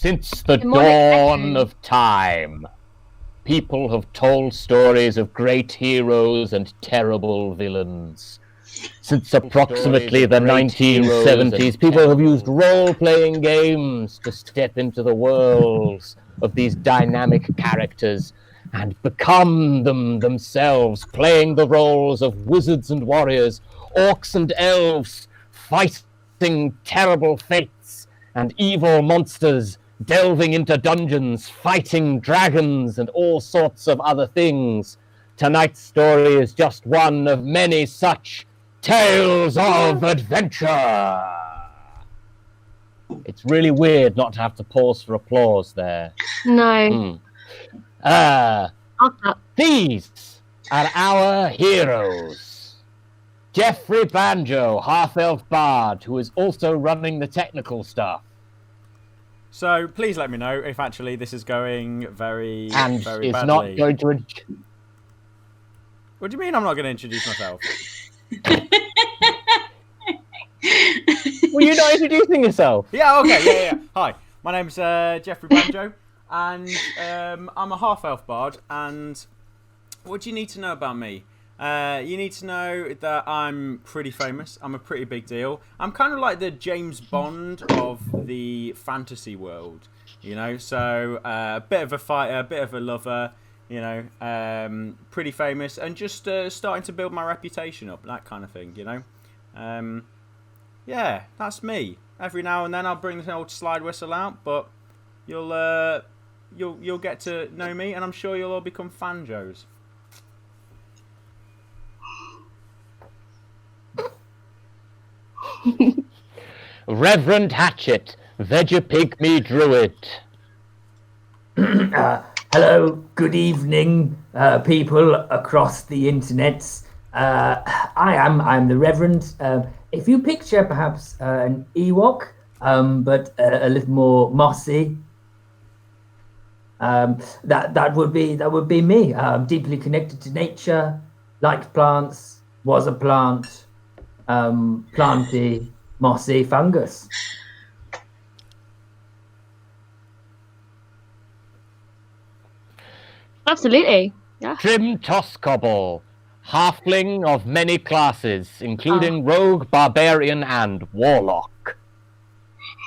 Since the dawn of time, people have told stories of great heroes and terrible villains. Since approximately the 1970s, people have used role-playing games to step into the worlds of these dynamic characters and become them themselves, playing the roles of wizards and warriors, orcs and elves, fighting terrible fates and evil monsters, delving into dungeons, fighting dragons and all sorts of other things. Tonight's story is just one of many such tales of adventure. It's really weird not to have to pause for applause there. No. These are our heroes. Jeffrey Banjo, half-elf bard, who is also running the technical stuff. So please let me know if actually this is going very, and very is badly. Not going to. What do you mean I'm not going to introduce myself? Well, you're not introducing yourself. Yeah, okay, yeah. Hi, my name's Jeffrey Banjo, and I'm a half-elf bard, and what do you need to know about me? You need to know that I'm pretty famous. I'm a pretty big deal. I'm kind of like the James Bond of the fantasy world, you know? So, a bit of a fighter, a bit of a lover, you know, pretty famous, and just starting to build my reputation up, that kind of thing, you know? Yeah, that's me. Every now and then I'll bring the old slide whistle out, but you'll get to know me, and I'm sure you'll all become fanjos. Reverend Hatchet, Vegapigme Druid. Hello, good evening, people across the internets. I'm the Reverend. If you picture perhaps an Ewok, but a little more mossy, that would be me. Deeply connected to nature, liked plants, was a plant, planty, mossy fungus. Absolutely. Yeah. Trim Toscobble, halfling of many classes, including rogue, barbarian, and warlock.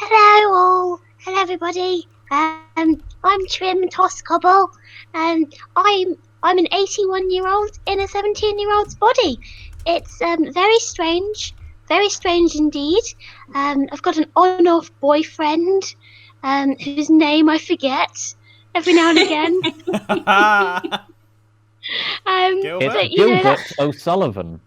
Hello all. Hello everybody. I'm Trim Toscobble, and I'm an 81-year-old in a 17-year-old's body. It's very strange indeed. I've got an on-off boyfriend, whose name I forget every now and again. Gilbert O'Sullivan.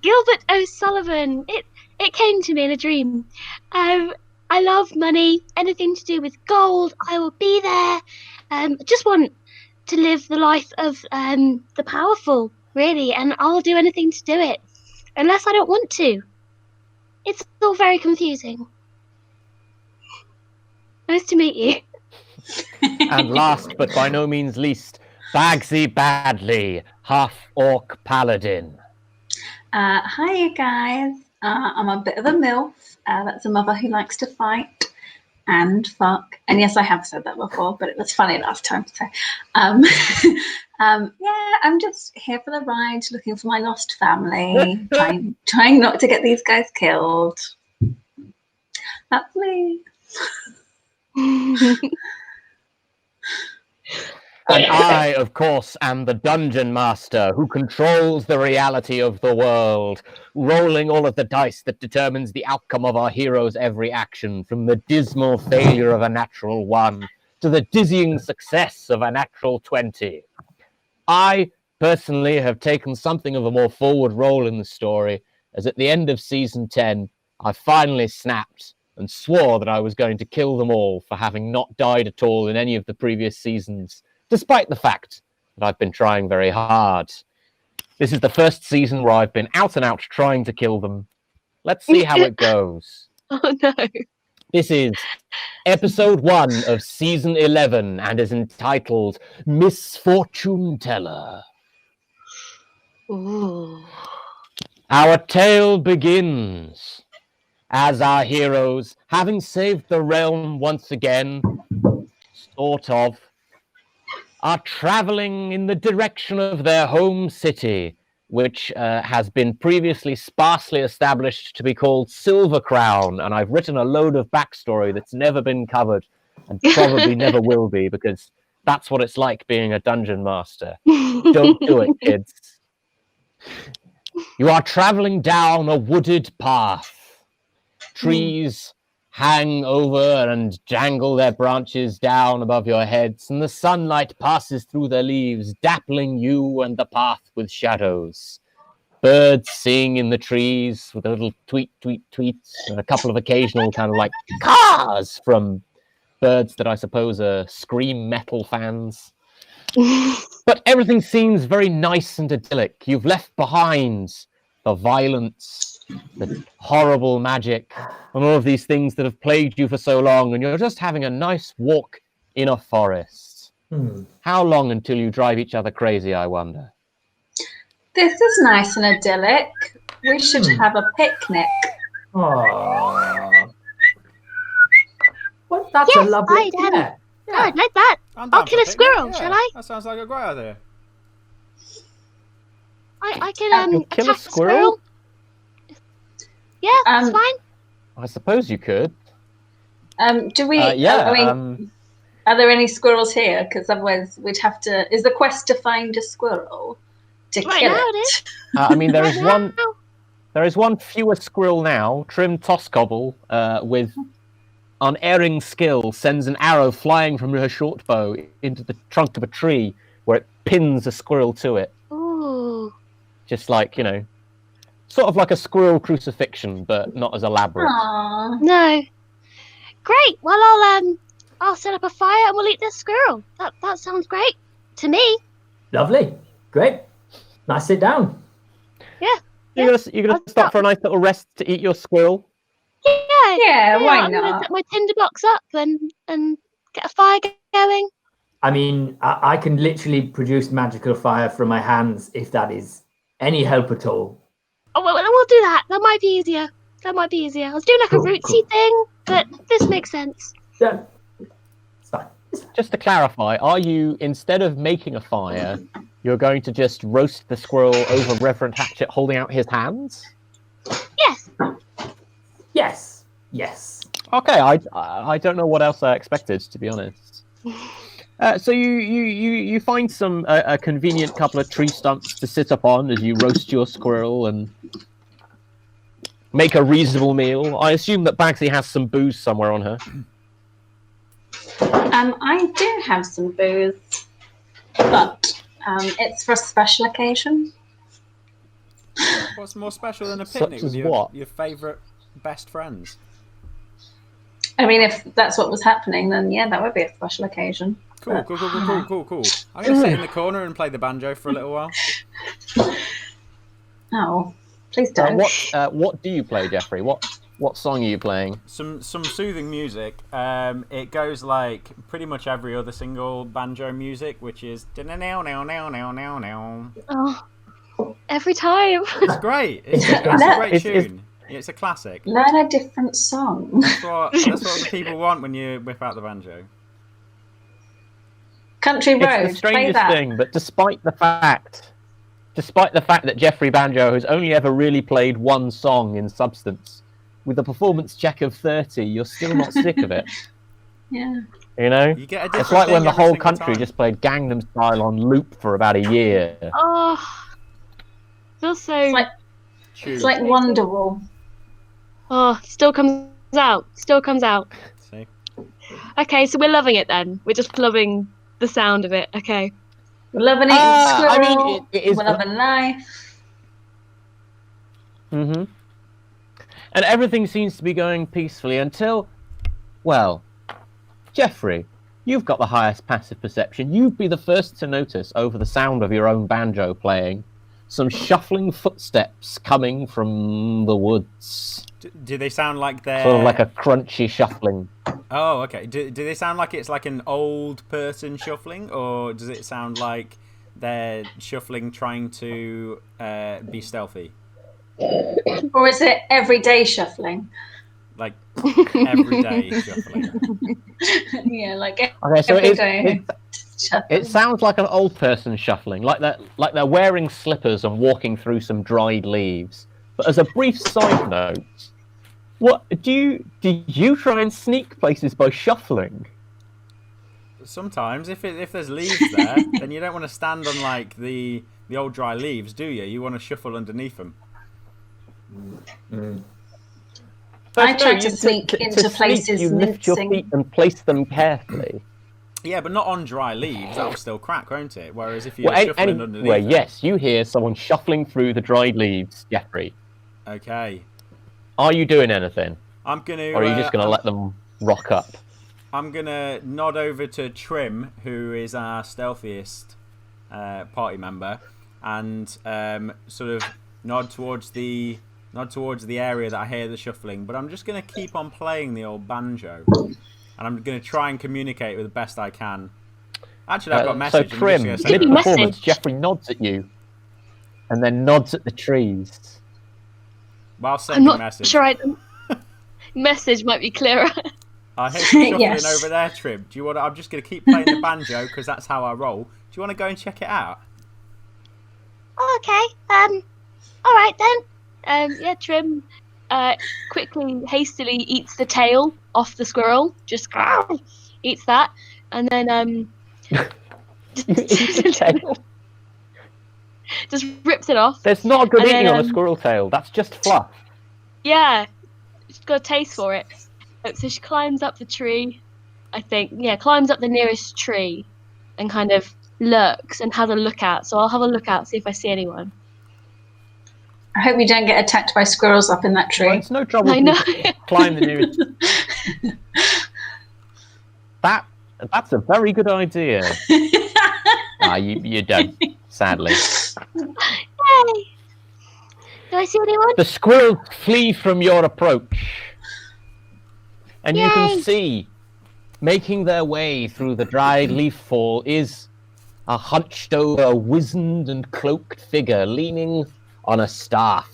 Gilbert O'Sullivan. It came to me in a dream. I love money. Anything to do with gold, I will be there. I just want to live the life of the powerful, really, and I'll do anything to do it, unless I don't want to. It's all very confusing. Nice to meet you. And last, but by no means least, Bagsy Badley, half-orc paladin. Hi, you guys. I'm a bit of a MILF. That's a mother who likes to fight and fuck. And yes, I have said that before, but it was funny last time to say. Yeah, I'm just here for the ride, looking for my lost family, trying not to get these guys killed. That's me. And I, of course, am the dungeon master who controls the reality of the world, rolling all of the dice that determines the outcome of our hero's every action, from the dismal failure of a natural 1 to the dizzying success of a natural 20. I, personally, have taken something of a more forward role in the story, as at the end of Season 10, I finally snapped and swore that I was going to kill them all for having not died at all in any of the previous seasons, despite the fact that I've been trying very hard. This is the first season where I've been out and out trying to kill them. Let's see how it goes. Oh no. This is episode 1 of season 11 and is entitled Misfortune Teller. Ooh. Our tale begins as our heroes, having saved the realm once again, sort of, are traveling in the direction of their home city, which has been previously sparsely established to be called Silver Crown. And I've written a load of backstory that's never been covered and probably never will be, because that's what it's like being a dungeon master. Don't do it, kids. You are traveling down a wooded path. Trees hang over and jangle their branches down above your heads, and the sunlight passes through their leaves, dappling you and the path with shadows. Birds sing in the trees with a little tweet, tweet, tweets, and a couple of occasional kind of like caws from birds that I suppose are scream metal fans. But everything seems very nice and idyllic. You've left behind the violence, the horrible magic, and all of these things that have plagued you for so long, and you're just having a nice walk in a forest. How long until you drive each other crazy, I wonder? This is nice and idyllic. We should have a picnic. Aww. Well, that's a lovely Yeah, I'd like that. I'll kill a squirrel, shall I? That sounds like a great idea. I can You'll kill a attack the squirrel? Yeah, that's fine. I suppose you could. Do we? Yeah. I mean, are there any squirrels here? Because otherwise, we'd have to. Is the quest to find a squirrel to Right kill now it? it is. I mean, there Right is one. now. There is one fewer squirrel now. Trim Toscobble, with unerring skill, sends an arrow flying from her short bow into the trunk of a tree, where it pins a squirrel to it. Ooh. Just like, sort of like a squirrel crucifixion, but not as elaborate. Aww. No. Great. Well, I'll set up a fire and we'll eat this squirrel. That sounds great to me. Lovely. Great. Nice sit down. Yeah. You're gonna stop for a nice little rest to eat your squirrel? Yeah, why I'm gonna not? set my tinder box up and get a fire going. I mean, I can literally produce magical fire from my hands if that is any help at all. Oh, well, we'll do that. That might be easier. I was doing like a Cool, rootsy cool. thing, but this makes sense. Yeah. It's fine. Just to clarify, are you, instead of making a fire, you're going to just roast the squirrel over Reverend Hatchet holding out his hands? Yes. Yes. Yes. Okay, I don't know what else I expected, to be honest. So you find a convenient couple of tree stumps to sit up on as you roast your squirrel and make a reasonable meal. I assume that Bagsy has some booze somewhere on her. I do have some booze, but it's for a special occasion. What's more special than a Such picnic as with your what? favourite best friends? I mean, if that's what was happening, then yeah, that would be a special occasion. Cool. I'm going to sit in the corner and play the banjo for a little while. Oh, please don't. What do you play, Jeffrey? What song are you playing? Some soothing music. It goes like pretty much every other single banjo music, which is now. Oh, every time. It's great. It's a great tune. It's a classic. Learn a different song. That's what the people want when you whip out the banjo. Country It's Road. the Play strangest that. thing, but despite the fact that Jeffrey Banjo has only ever really played one song in substance, with a performance check of 30, you're still not sick of it. Yeah. You get a different It's like thing when the every whole single country time. just played Gangnam Style on loop for about a year. Oh, feels so. It's like Wonderwall. Oh, still comes out. See? Okay, so we're loving it then. We're just loving the sound of it. Okay. We're loving eating I squirrel. mean, it is. We're loving life. Mm-hmm. And everything seems to be going peacefully until, well, Jeffrey, you've got the highest passive perception. You'd be the first to notice, over the sound of your own banjo playing, some shuffling footsteps coming from the woods. Do they sound like they're... Sort of like a crunchy shuffling. Oh, okay. Do they sound like it's like an old person shuffling, or does it sound like they're shuffling trying to be stealthy? Or is it everyday shuffling? like every day shuffling. Yeah, like Okay, so every day. it sounds like an old person shuffling, like they're wearing slippers and walking through some dried leaves. But as a brief side note, what do you try and sneak places by shuffling? Sometimes, if there's leaves there, then you don't want to stand on like the old dry leaves, do you? You want to shuffle underneath them. I try to sneak into places you lift your mincing. feet and place them carefully. Yeah, but not on dry leaves. That will still crack, won't it? Whereas if you're shuffling underneath Anyway, them... yes, you hear someone shuffling through the dried leaves, Jeffrey. Okay. Are you doing anything? I'm gonna. Or are you just going to let them rock up? I'm gonna nod over to Trim, who is our stealthiest party member, and sort of nod towards the area that I hear the shuffling. But I'm just gonna keep on playing the old banjo, and I'm gonna try and communicate with the best I can. Actually, I've got a message. So Trim, mid-performance, Jeffrey nods at you, and then nods at the trees. While sending I'm a not message. sure. Message might be clearer. I hear some shuffling Yes. over there, Trim. Do you want? I'm just going to keep playing the banjo because that's how I roll. Do you want to go and check it out? Okay. All right then. Yeah, Trim quickly, hastily eats the tail off the squirrel. Just eats that, and then just rips it off. There's not a good And eating then, on a squirrel tail. That's just fluff. Yeah, she's got a taste for it. So she climbs up the tree, I think. Yeah, climbs up the nearest tree and kind of lurks and has a look out. So I'll have a look out, see if I see anyone. I hope you don't get attacked by squirrels up in that tree. Well, it's no trouble I know. to climb the nearest... That's a very good idea. You don't, sadly. Yay! Do I see anyone? The squirrels flee from your approach. And you can Yay. see, making their way through the dried leaf fall is a hunched over, wizened and cloaked figure leaning on a staff.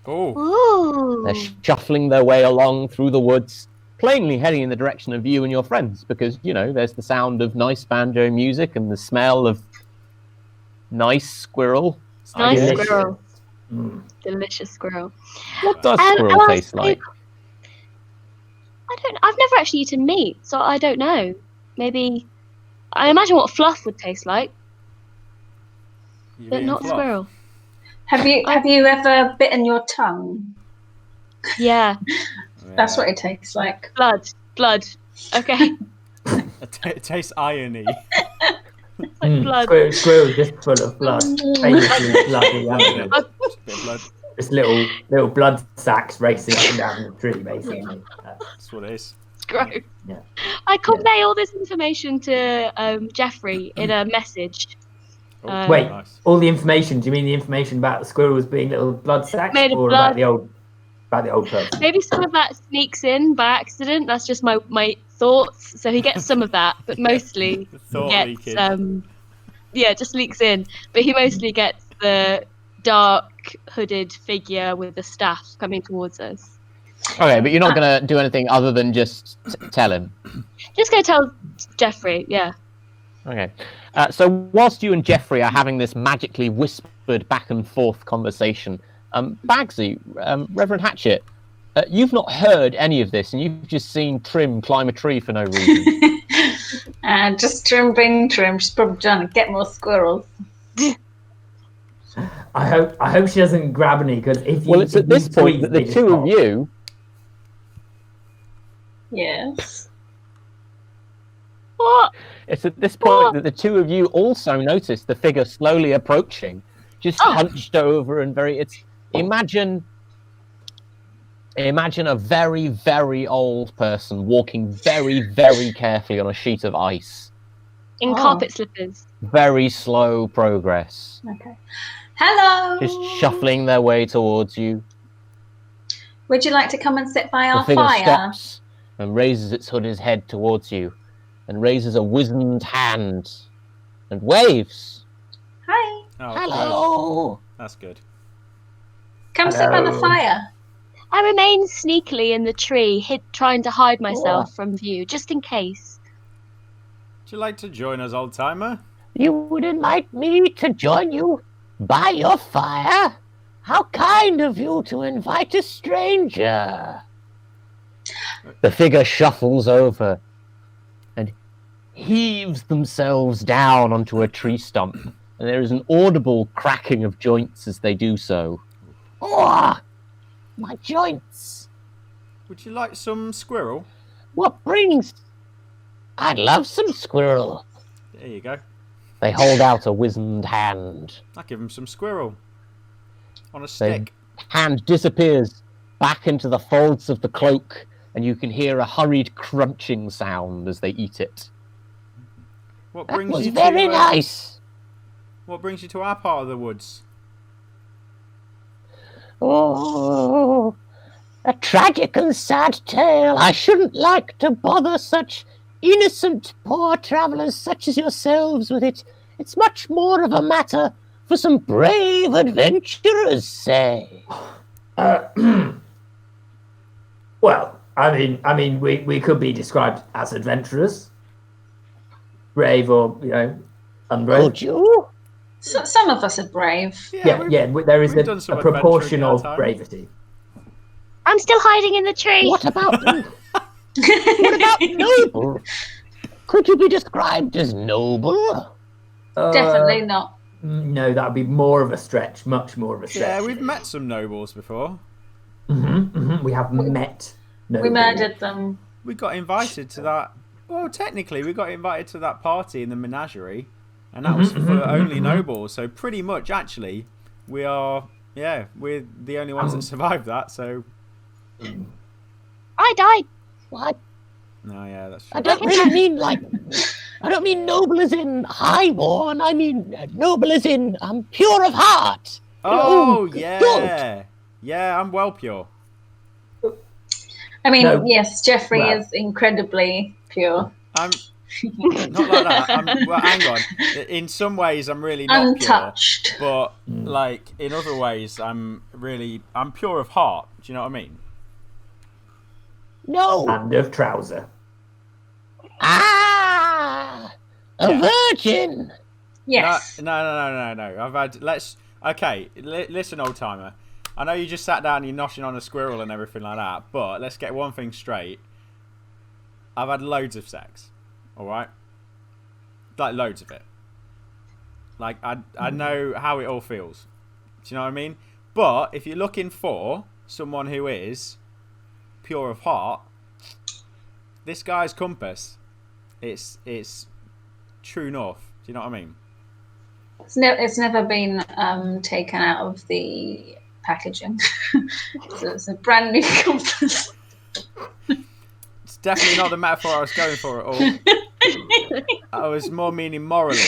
Oh, Ooh. They're shuffling their way along through the woods, plainly heading in the direction of you and your friends, because, you know, there's the sound of nice banjo music and the smell of nice squirrel. Nice Delicious. squirrel. Mm. Delicious squirrel. What does and squirrel also- taste like? I've never actually eaten meat, so I don't know. Maybe I imagine what fluff would taste like, you've but eaten not fluff. squirrel. Have you ever bitten your tongue? Yeah, That's what it tastes like. blood. Okay, It tastes irony. blood. Squirrel just full of blood. Famously bloody animal. Just a bit of blood. Just little blood sacks racing up and down the tree, basically. That's what it is. Gross. Yeah. I convey all this information to Jeffrey in a message. Oh, Wait, nice. all the information? Do you mean the information about the squirrels being little blood sacks, Made of or blood. about the old person? Maybe some of that sneaks in by accident. That's just my thoughts. So he gets some of that, but mostly The thought gets leaking. just leaks in. But he mostly gets the dark hooded figure with the staff coming towards us. Okay, but you're not going to do anything other than just tell him. Just go tell Jeffrey. Yeah. Okay. So whilst you and Jeffrey are having this magically whispered back and forth conversation, Bagsy, Reverend Hatchet, you've not heard any of this, and you've just seen Trim climb a tree for no reason. Just Trim being Trim. She's probably trying to get more squirrels. I hope she doesn't grab any, because Well, it's at this point that the two of you... Yes. What? It's at this point that the two of you also notice the figure slowly approaching, just hunched over and imagine a very, very old person walking very, very carefully on a sheet of ice. In carpet slippers. Very slow progress. Okay. Hello. Just shuffling their way towards you. Would you like to come and sit by The our figure fire? stops and raises its hooded head towards you and raises a wizened hand and waves. Hi. Oh, Hello! That's good. Come sit by the Hello. fire. I remain sneakily in the tree, trying to hide myself from view, just in case. Would you like to join us, old timer? You would invite me to join you by your fire? How kind of you to invite a stranger. The figure shuffles over and heaves themselves down onto a tree stump, and there is an audible cracking of joints as they do so. Oh, my joints! Would you like some squirrel? What brings? I'd love some squirrel. There you go. They hold out a wizened hand. I'll give him some squirrel. On a stick. The hand disappears back into the folds of the cloak, and you can hear a hurried crunching sound as they eat it. What That brings was you very to, nice. What brings you to our part of the woods? Oh, a tragic and sad tale. I shouldn't like to bother such innocent poor travellers such as yourselves with it. It's much more of a matter for some brave adventurers, say. Well, I mean, we could be described as adventurers, brave or unbrave. Would you? So, some of us are brave. Yeah, there is we've done a some proportion adventuring in our of time. bravery. I'm still hiding in the tree. What about what about noble? Could you be described as noble? Definitely not. No, that would be more of a stretch, much more of a stretch. Yeah, we've met some nobles before. We have met. We murdered them. We got invited to that. Well, technically, we got invited to that party in the menagerie, and that was for only nobles. So pretty much, actually, we're the only ones that survived that. So I died. What? no, yeah, that's true. I don't really mean I don't mean noble as in highborn. I mean noble as in pure of heart. Oh, Good. yeah. Yeah, I'm well pure. I mean, No. yes, Jeffrey Well. is incredibly pure. I'm not like that. Well, hang on. In some ways, I'm really not Untouched. pure. But, like, in other ways, I'm pure of heart. Do you know what I mean? No. And of trouser. A virgin. Yes. No. I've had. Okay, listen, old timer. I know you just sat down and you're noshing on a squirrel and everything like that, but let's get one thing straight. I've had loads of sex. Alright? Like, loads of it. Like, I know how it all feels. Do you know what I mean? But if you're looking for someone who is pure of heart, this guy's compass, it's true north. Do you know what I mean? It's never been taken out of the packaging. So it's a brand new compass. It's definitely not the metaphor I was going for at all. I was more meaning morally.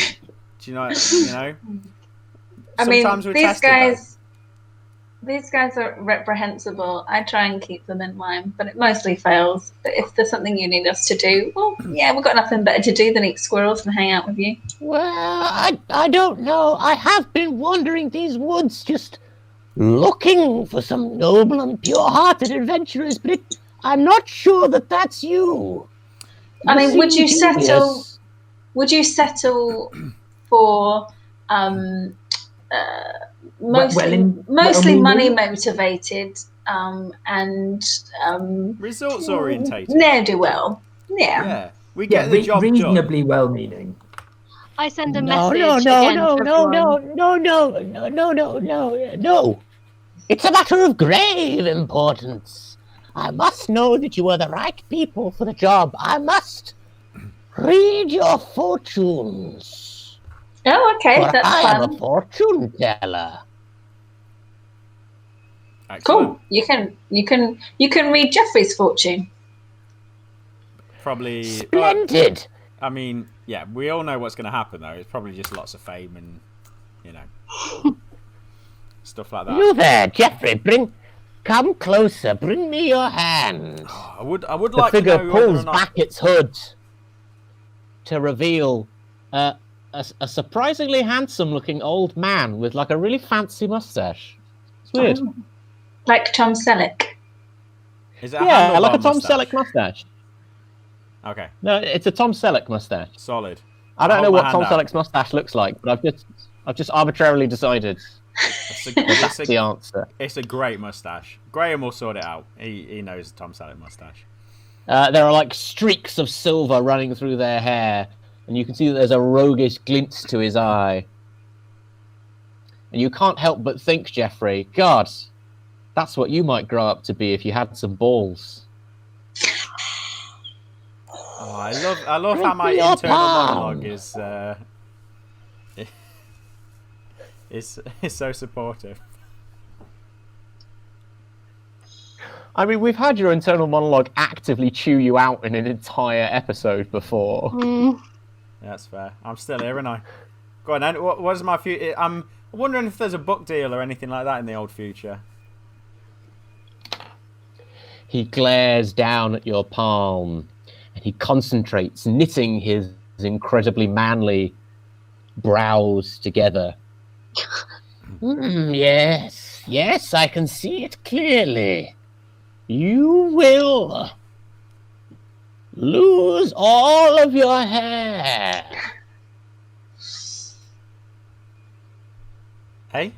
Do you know? I mean, Sometimes we're these tested, these guys are reprehensible. I try and keep them in line, but it mostly fails. But if there's something you need us to do, well, yeah, we've got nothing better to do than eat squirrels and hang out with you. Well, I don't know. I have been wandering these woods just looking for some noble and pure-hearted adventurers, but I'm not sure that that's you. I mean, would you seem settle? dubious. Would you settle for mostly money motivated and results orientated. ne'er do well? Yeah. Yeah, we get the job reasonably well-meaning. I send a No. message again to everyone. No. It's a matter of grave importance. I must know that you are the right people for the job. I must read your fortunes. Oh, okay, For that's I am fun. a fortune teller. Excellent. Cool. You can read Jeffrey's fortune. Probably. Splendid. I mean, yeah, we all know what's going to happen though. It's probably just lots of fame and stuff like that. You there, Geoffrey, come closer, bring me your hand. I would The like to figure know whether pulls or not. back its hood to reveal a surprisingly handsome-looking old man with like a really fancy mustache. It's weird. Like Tom Selleck. Is it a Yeah, like a handlebar Tom mustache? Selleck mustache. Okay, No, it's a Tom Selleck mustache. solid. I don't I'll know hold what my Tom hand out. Selleck's mustache looks like, but I've just arbitrarily decided that's the answer. It's a great mustache. Graham will sort it out. He knows Tom Selleck mustache. There are like streaks of silver running through their hair, and you can see that there's a roguish glint to his eye. And you can't help but think, Jeffrey, God, that's what you might grow up to be if you had some balls. Oh, I love how my internal monologue is so supportive. I mean, we've had your internal monologue actively chew you out in an entire episode before. Mm. That's fair. I'm still here, aren't I? Go on, then. What is my future? I'm wondering if there's a book deal or anything like that in the old future. He glares down at your palm, and he concentrates, knitting his incredibly manly brows together. Yes, I can see it clearly. You will lose all of your hair. Hey?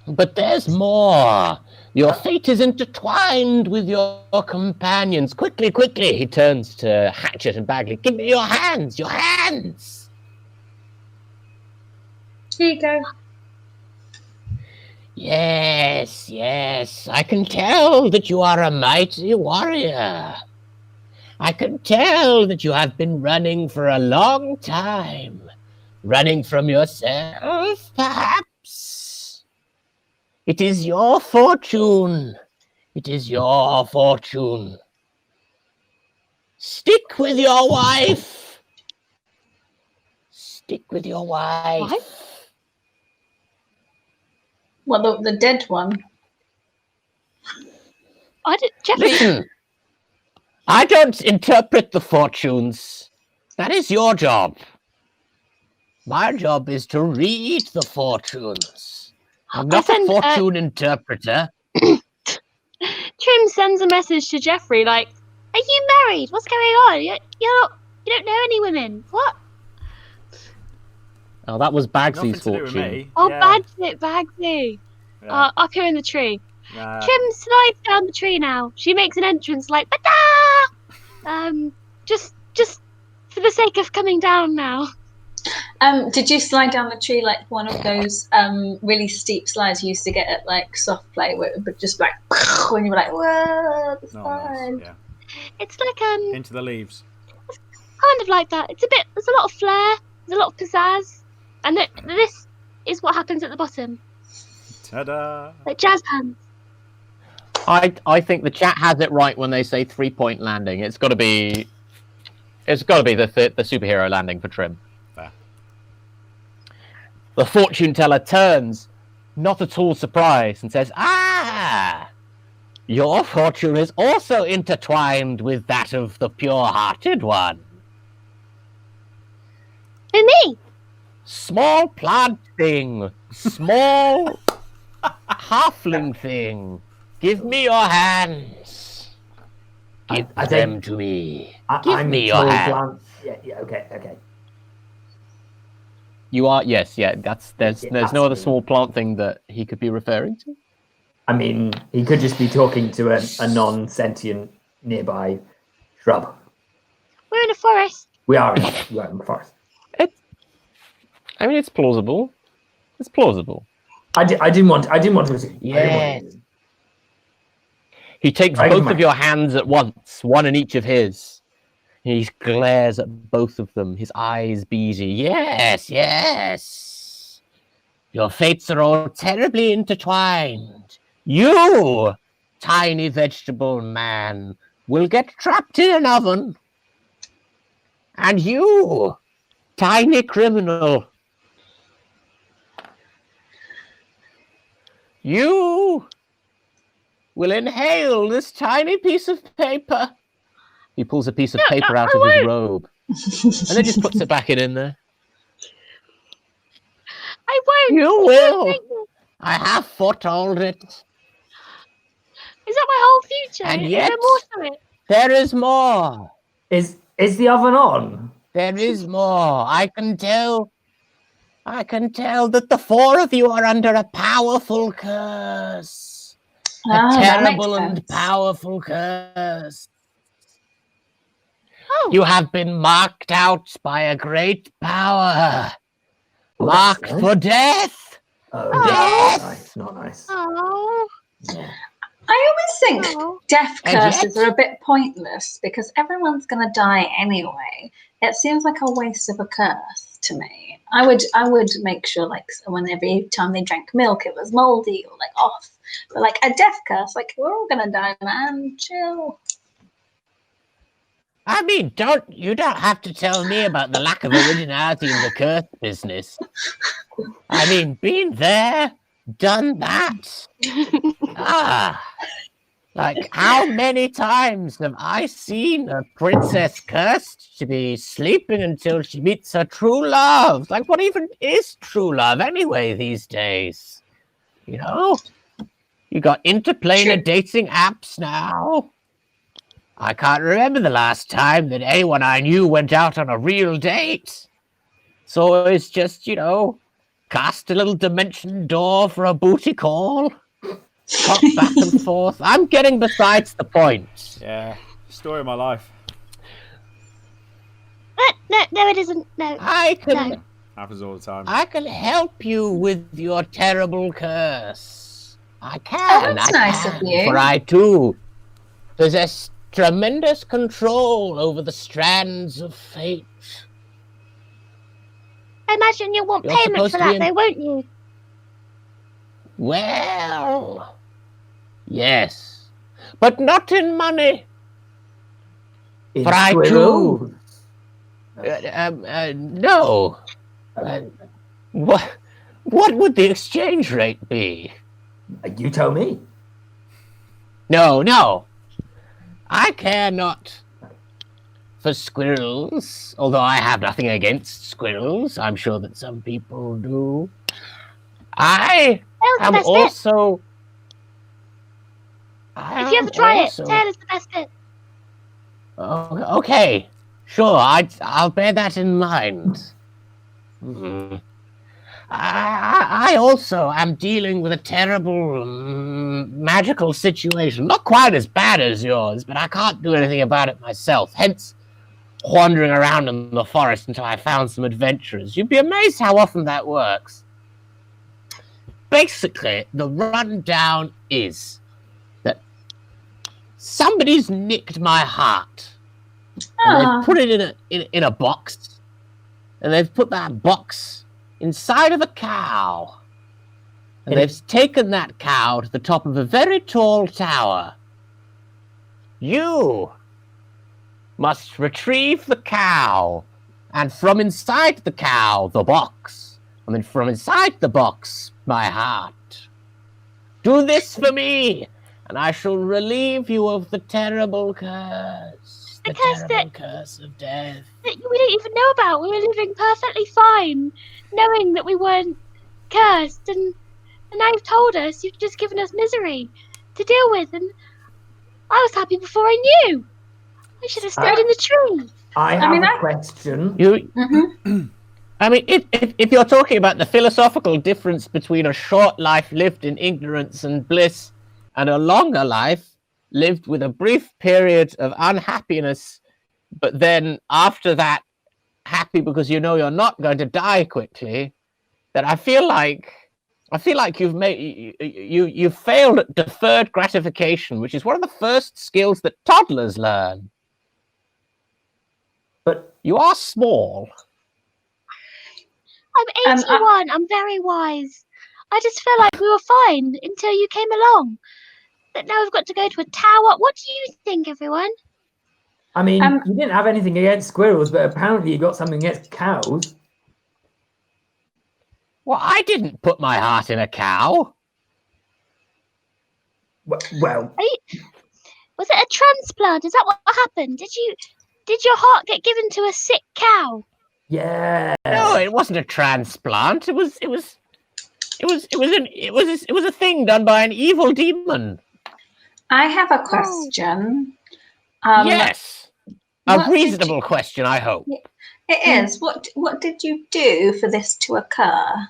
But there's more. Your fate is intertwined with your companions. Quickly, quickly. He turns to Hatchet and Bagley. Give me your hands, your hands. Here you go. Yes, I can tell that you are a mighty warrior. I can tell that you have been running for a long time. Running from yourself, perhaps? It is your fortune. It is your fortune. Stick with your wife. Stick with your wife. What? Well, the dead one. Jeffrey. Listen, I don't interpret the fortunes. That is your job. My job is to read the fortunes. I'm not a fortune interpreter. Trim sends a message to Jeffrey like, "Are you married? What's going on? You don't know any women. What?" Oh, that was Nothing Bagsy's to do with fortune. me. Oh, Yeah. Bagsy. Yeah. Up here in the tree. Yeah. Trim slides down the tree now. She makes an entrance like, "Bada!" Just for the sake of coming down now. Did you slide down the tree like one of those really steep slides you used to get at like soft play, but just like when you were like, whoa, the No, slide. nice. Yeah. It's like Into the leaves. kind of like that. There's a lot of flair, there's a lot of pizzazz, and this is what happens at the bottom, Ta-da! like jazz hands. I think the chat has it right when they say 3-point landing. It's got to be the superhero landing for Trim. Fair. The fortune teller turns, not at all surprised, and says, "Ah, your fortune is also intertwined with that of the pure-hearted one. Who, me? Small plant thing, small halfling thing. Give me your hands. Give I them think- to me. I'm Give me your tall hands. plant. Yeah, okay. You are, yes, yeah. There's no other absolutely. small plant thing that he could be referring to. I mean, he could just be talking to a non-sentient nearby shrub. We're in a forest. We are in the forest. I mean, it's plausible. It's plausible. I didn't want to. Yes. He takes Right, both Mike. of your hands at once, one in each of his. He glares at both of them, his eyes beady. Yes. Your fates are all terribly intertwined. You, tiny vegetable man, will get trapped in an oven. And you, tiny criminal, you will inhale this tiny piece of paper. He pulls a piece of paper out of his robe and then just puts it back in there. I won't. You will. I have foretold it. Is that my whole future? And Is yet- there more to it? There is more. Is the oven on? There is more. I can tell that the four of you are under a powerful curse. A that terrible makes and sense. powerful curse. Oh, You have been marked out by a great power. Oh, Marked that's nice. for death. Oh, Death! nice, not nice. oh, Yeah. I always think oh. death And curses yet- are a bit pointless because everyone's going to die anyway. It seems like a waste of a curse to me. I would make sure like when every time they drank milk it was moldy or like off. But like a death curse, like we're all gonna die, man. Chill. I mean, you don't have to tell me about the lack of originality in the curse business. I mean, been there, done that. Like how many times have I seen a princess cursed to be sleeping until she meets her true love? Like, what even is true love anyway these days? You know, you got interplanar dating apps now. I can't remember the last time that anyone I knew went out on a real date. So it's just, cast a little dimension door for a booty call. Hop back and forth. I'm getting besides the point. Yeah, story of my life. No, it isn't. No. I can No. Happens all the time. I can help you with your terrible curse. I can. that's I nice can, of you. For I too possess tremendous control over the strands of fate. I imagine you'll want You're payment supposed for to be that, in- though, won't you? Well, yes, but not in money. In For I squirrel. No. What would the exchange rate be? You tell me. No. I care not for squirrels, although I have nothing against squirrels. I'm sure that some people do. I Tail's the am best bit. also... If you ever try it, tail is the best bit. Oh, okay, sure. I'll bear that in mind. I also am dealing with a terrible magical situation. Not quite as bad as yours, but I can't do anything about it myself. Hence, wandering around in the forest until I found some adventurers. You'd be amazed how often that works. Basically, the rundown is that somebody's nicked my heart. And they've put it in a box. And they've put that box inside of a cow. And they've taken that cow to the top of a very tall tower. You must retrieve the cow. And from inside the cow, the box. And then from inside the box, my heart. Do this for me, and I shall relieve you of the terrible curse. The The curse terrible curse of death. That we don't even know about. We were living perfectly fine, knowing that we weren't cursed, and now you've told us. You've just given us misery to deal with, and I was happy before I knew. I should have stayed in the tree. I have a question. I mean, if you're talking about the philosophical difference between a short life lived in ignorance and bliss and a longer life lived with a brief period of unhappiness, but then after that happy because you know you're not going to die quickly, then I feel like you've failed at deferred gratification, which is one of the first skills that toddlers learn. But you are small. I'm 81. I'm very wise. I just feel like we were fine until you came along. But now we've got to go to a tower. What do you think, everyone? I mean, you didn't have anything against squirrels, but apparently you got something against cows. Well, I didn't put my heart in a cow. Well, was it a transplant? Is that what happened? Did your heart get given to a sick cow? yeah. No, it wasn't a transplant. It was a thing done by an evil demon. I have a question. Yes. A what did reasonable question, I hope. It is. What did you do for this to occur?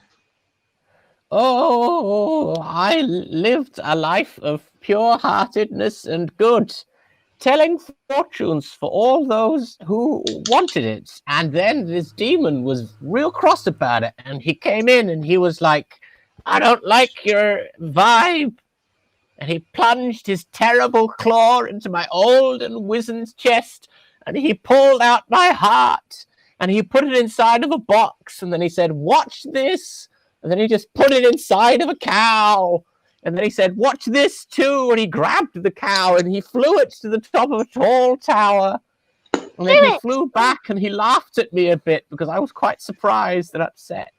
Oh, I lived a life of pure-heartedness and good, telling fortunes for all those who wanted it. And then this demon was real cross about it, and he came in and he was like, I don't like your vibe. And he plunged his terrible claw into my old and wizened chest, and he pulled out my heart, and he put it inside of a box, and then he said, watch this. And then he just put it inside of a cow. And then he said, watch this too. And he grabbed the cow and he flew it to the top of a tall tower. And then he flew back and he laughed at me a bit because I was quite surprised and upset.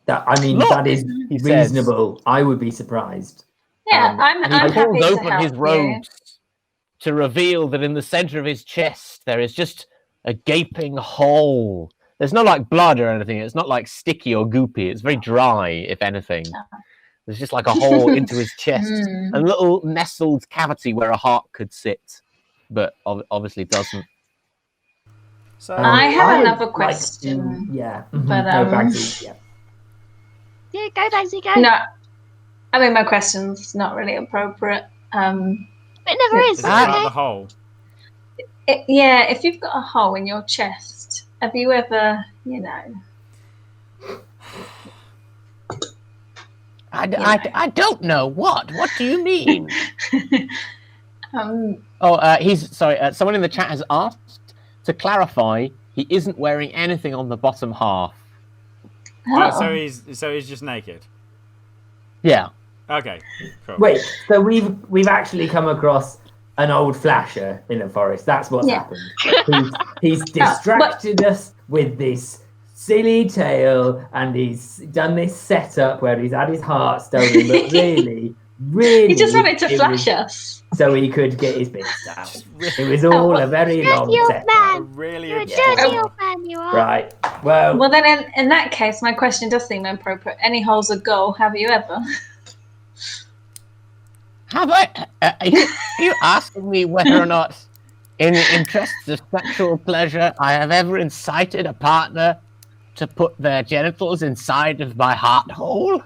Look, that is reasonable. I would be surprised. Yeah, I'm he happy pulls to open help his robes to reveal that in the center of his chest there is just a gaping hole. There's no like blood or anything. It's not like sticky or goopy. It's very dry, if anything. There's just like a hole into his chest, a little nestled cavity where a heart could sit, but obviously doesn't. So I have another like question. But no, Bagsy, Yeah, go, Bagsy, go. No, I mean my question's not really appropriate. It never is. Is it about the hole? Yeah, if you've got a hole in your chest, have you ever, I don't know. What do you mean? He's sorry. Someone in the chat has asked to clarify. He isn't wearing anything on the bottom half. Oh, so he's just naked. Yeah. Okay. Cool. Wait. So we've actually come across an old flasher in the forest. That's what's happened. He's distracted us with this silly tale, and he's done this setup where he's had his heart stolen, but really, he just wanted to flash us so he could get his bits out. It was all a very long setup. Really, You're a dirty old man, you are. Right. Well, then in that case, my question does seem appropriate. Any holes a go? Have you ever? Have I? Are you asking me whether or not, in the interests of sexual pleasure, I have ever incited a partner to put their genitals inside of my heart hole?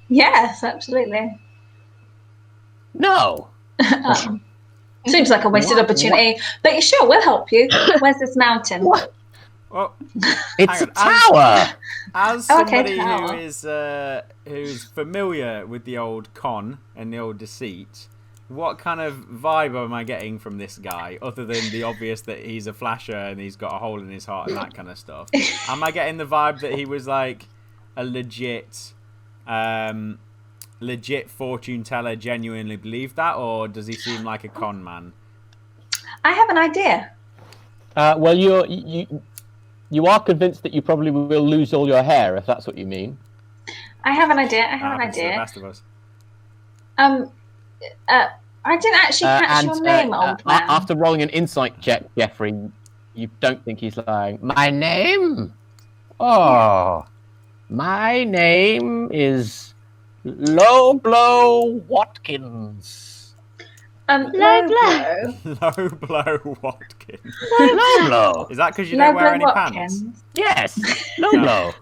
Yes, absolutely. No. Seems like a wasted opportunity. But sure, we'll help you. Where's this mountain? What? Well, it's a tower. As somebody who's familiar with the old con and the old deceit, what kind of vibe am I getting from this guy, other than the obvious that he's a flasher and he's got a hole in his heart and that kind of stuff? Am I getting the vibe that he was like a legit fortune teller, genuinely believed that, or does he seem like a con man? I have an idea. Well, you are convinced that you probably will lose all your hair, if that's what you mean. I have an idea. It's the best of us. I didn't actually catch your name, old man. After rolling an insight check, Jeffrey, you don't think he's lying. My name? Oh, my name is Low Blow Watkins. Low blow. Low blow Watkins. Low blow. Is that because you don't wear any Watkins. pants? Yes. Low blow.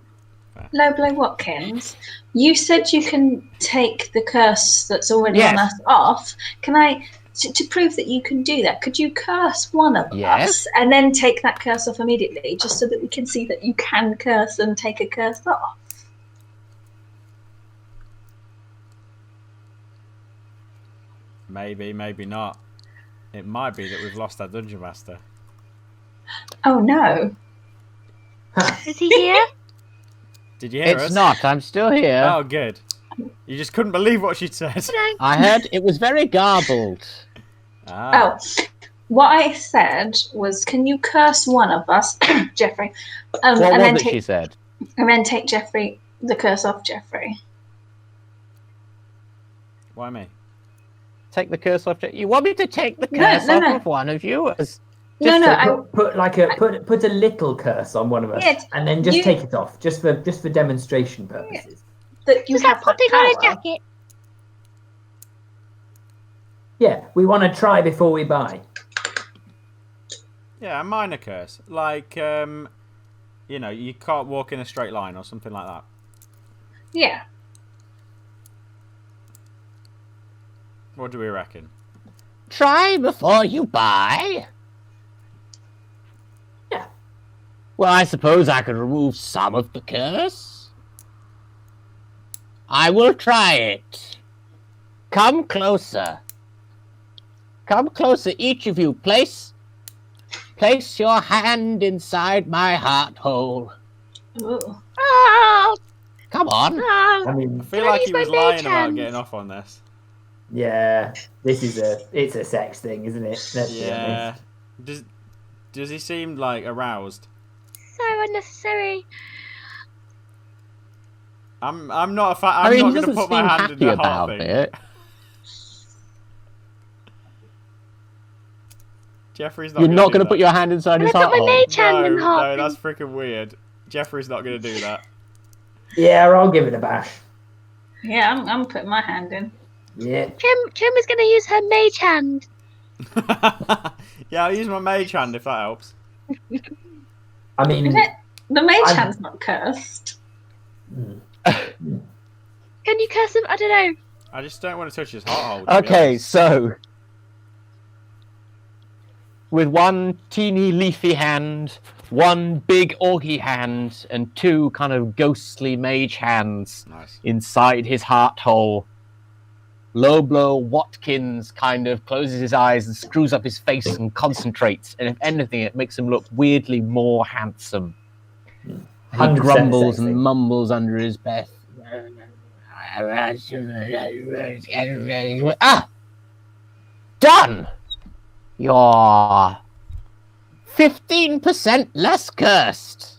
Low blow Watkins. You said you can take the curse that's already on us off. Can I, to prove that you can do that, could you curse one of us and then take that curse off immediately, just so that we can see that you can curse and take a curse off? Maybe, maybe not. It might be that we've lost our dungeon master. Oh no. Is he here? Did you hear us? It's not. I'm still here. Oh, good. You just couldn't believe what she said. I heard it was very garbled. Oh, what I said was, can you curse one of us, Jeffrey? What was it she said? And then take the curse off Jeffrey. Why me? Take the curse off. You want me to take the curse off of one of you? Put a little curse on one of us, and then just take it off, just for demonstration purposes. That you have something on a jacket. Yeah, we want to try before we buy. Yeah, a minor curse. Like, you can't walk in a straight line or something like that. Yeah. What do we reckon? Try before you buy? Yeah. Well, I suppose I could remove some of the curse. I will try it. Come closer. Come closer, each of you. Place your hand inside my heart hole. Ooh. Oh, Come on. oh. I mean, I feel Can I like use he my was mage lying about hand? getting off on this. yeah, it's a sex thing, isn't it? Let's be Yeah. honest. Does he seem like aroused? So unnecessary. I'm not a fan. I I'm mean, not he going to doesn't put my seem hand in happy the heart about thing. it. Jeffrey's not. You're not going to put your hand inside Can his I put heart my hole. mage hand in No, heart? that's freaking weird. Jeffrey's not going to do that. Yeah, I'll give it a bash. Yeah, I'm putting my hand in. Yeah. Trim is going to use her mage hand. Yeah, I'll use my mage hand if that helps. I mean, Is it? The mage I'm- hand's not cursed. Can you curse him? I don't know. I just don't want to touch his heart hole. to be Okay, honest. so with one teeny leafy hand, one big orgy hand, and two kind of ghostly mage hands Nice. inside his heart hole, Loblo Watkins kind of closes his eyes and screws up his face and concentrates, and if anything, it makes him look weirdly more handsome. He 100% grumbles sexy. and mumbles under his breath. Ah! Done! You're 15% less cursed.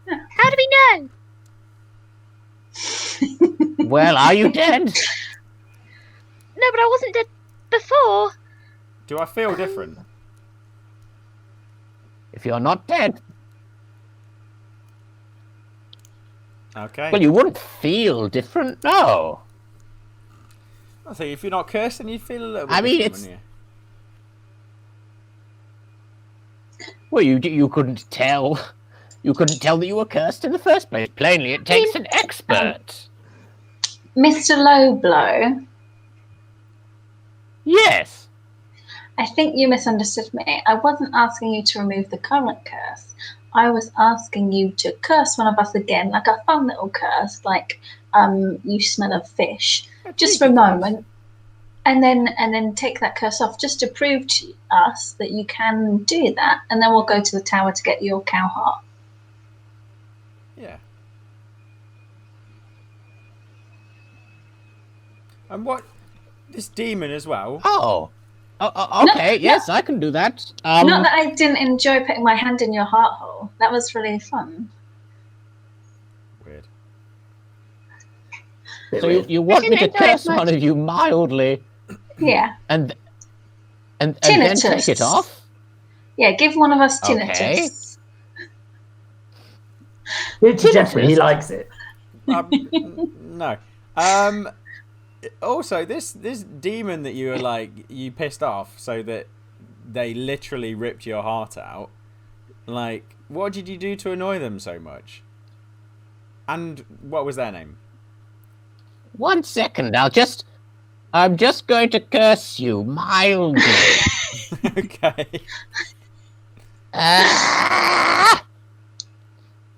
How do we know? Well, are you dead? No, but I wasn't dead before. Do I feel different? If you're not dead, Okay. well, you wouldn't feel different, no. I think if you're not cursed, then you feel a little bit I mean, different, it's- wouldn't Well, you couldn't tell. You couldn't tell that you were cursed in the first place. Plainly, it takes an expert. Mr. Lowblow, Yes. I think you misunderstood me. I wasn't asking you to remove the current curse. I was asking you to curse one of us again, like a fun little curse, like you smell of fish, just for a moment, and then take that curse off, just to prove to us that you can do that, and then we'll go to the tower to get your cow heart. you? Yeah. And what? This demon as well. Oh. Okay, yes, I can do that. Not that I didn't enjoy putting my hand in your heart hole. That was really fun. Weird. So you want me to didn't enjoy it curse much. one of you mildly Yeah. and then take Tinnitus. it off? Yeah, give one of us Okay. tinnitus. It's Jeffrey, he likes it. No. Also, this demon that you pissed off so that they literally ripped your heart out. Like, what did you do to annoy them so much? And what was their name? 1 second, I'm just going to curse you mildly. Okay. Ah!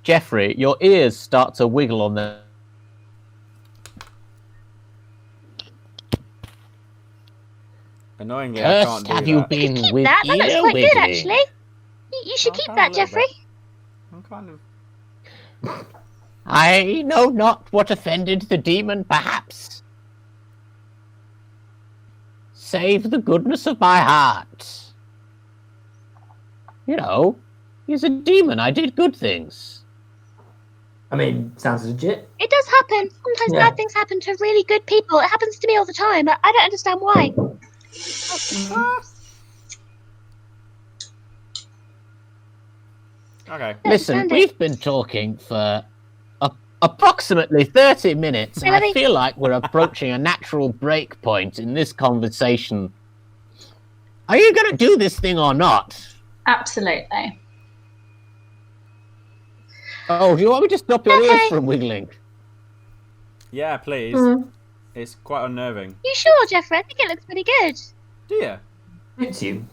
Jeffrey, your ears start to wiggle on the... Annoyingly, I can't Cursed do have you that. been Keep with that. That looks ear quite good, wiggling? actually. You should Oh, keep kind that, of a little Jeffrey. I'm kind of... I know not what offended the demon, perhaps. Save the goodness of my heart. You know, he's a demon. I did good things. I mean, sounds legit. It does happen. Sometimes Yeah. bad things happen to really good people. It happens to me all the time. I don't understand why. Okay. Listen, understand it. we've been talking for approximately 30 minutes, and Hey, let I me- feel like we're approaching a natural break point in this conversation Are you going to do this thing or not? Absolutely. Oh, do you want me to stop your ears from wiggling? Yeah, please. It's quite unnerving. You sure, Jeffrey? I think it looks pretty good. Do you? It's you.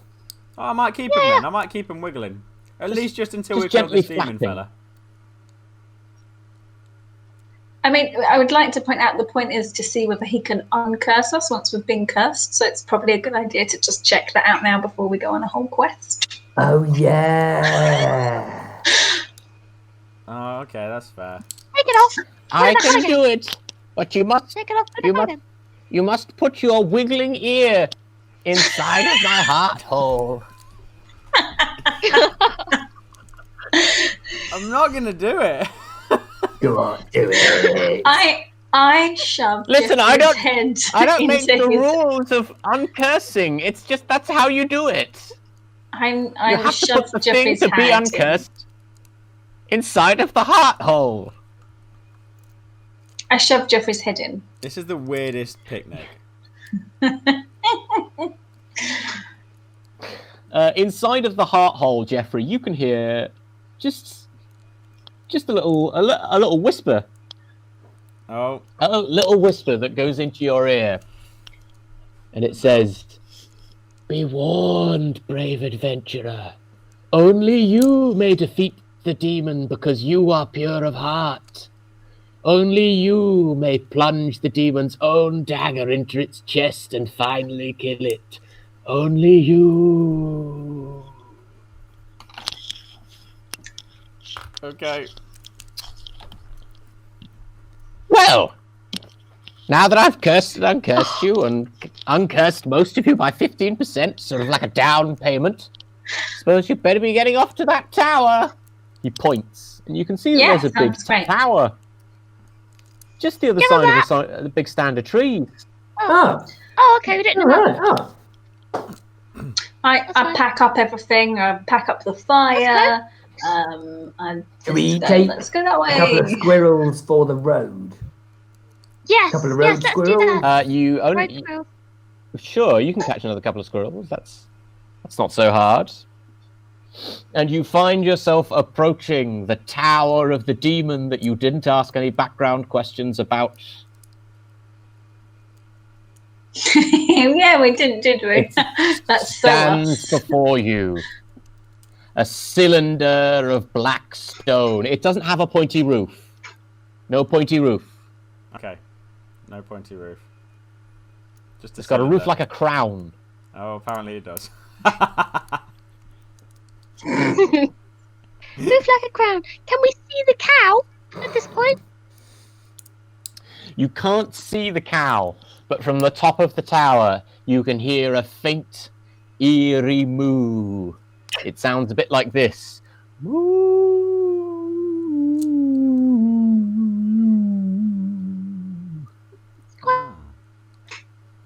Oh, I might keep him then. I might keep him wiggling. At least just until we kill this demon fella. I mean, I would like to point out the point is to see whether he can uncurse us once we've been cursed. So it's probably a good idea to just check that out now before we go on a whole quest. Oh, yeah. Oh, okay, that's fair. Take it off. I can do it, but you must. Take it off. You must put your wiggling ear inside of my heart hole. I'm not gonna do it. Go on, do it. I shoved Listen, Jeffrey's head I don't make into the his- rules of uncursing. It's just that's how you do it. I You have to put shoved the thing Jeffrey's to be hand uncursed inside of the heart hole. I shoved Jeffrey's head in. This is the weirdest picnic. Inside of the heart hole, Jeffrey, you can hear just a little whisper. Oh. A little whisper that goes into your ear. And it says, "Be warned, brave adventurer. Only you may defeat the demon because you are pure of heart. Only you may plunge the demon's own dagger into its chest and finally kill it. Only you." Okay. Well, now that I've cursed and uncursed you and uncursed most of you by 15%, sort of like a down payment, suppose you better be getting off to that tower. He points, and you can see that Yeah, there's a big sounds great. tower. Just the other side of the big stand of trees. Oh, Oh, okay. We didn't all know right. that. Oh. I pack up everything. I pack up the fire. And Do we let's go, take let's go that a couple of way. squirrels for the road? Yes. Couple of Yes. road Let's do squirrels? that. You Road only squirrel. sure you can catch another couple of squirrels. That's not so hard. And you find yourself approaching the tower of the demon that you didn't ask any background questions about. Yeah, we didn't, did we? That's so Stands us. before you. A cylinder of black stone. It doesn't have a pointy roof. No pointy roof. Okay. No pointy roof. Just It's got a roof like a crown. Oh, apparently it does. Move like a crown. Can we see the cow at this point? You can't see the cow, but from the top of the tower, you can hear a faint, eerie moo. It sounds a bit like this. Moo.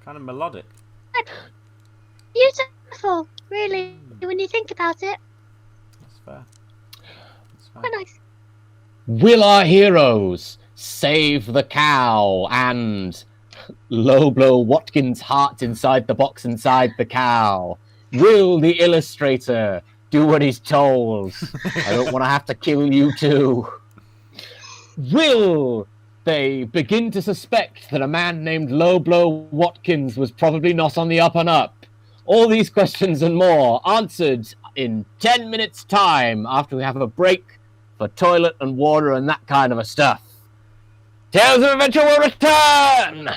Kind of melodic. Beautiful. Really, when you think about it, That's fair. That's fair. quite nice. Will our heroes save the cow and low blow Watkins' heart inside the box inside the cow? Will the illustrator do what he's told? I don't want to have to kill you too. Will they begin to suspect that a man named Low Blow Watkins was probably not on the up and up? All these questions and more answered in 10 minutes' time after we have a break for toilet and water and that kind of a stuff. Tales of Adventure will return!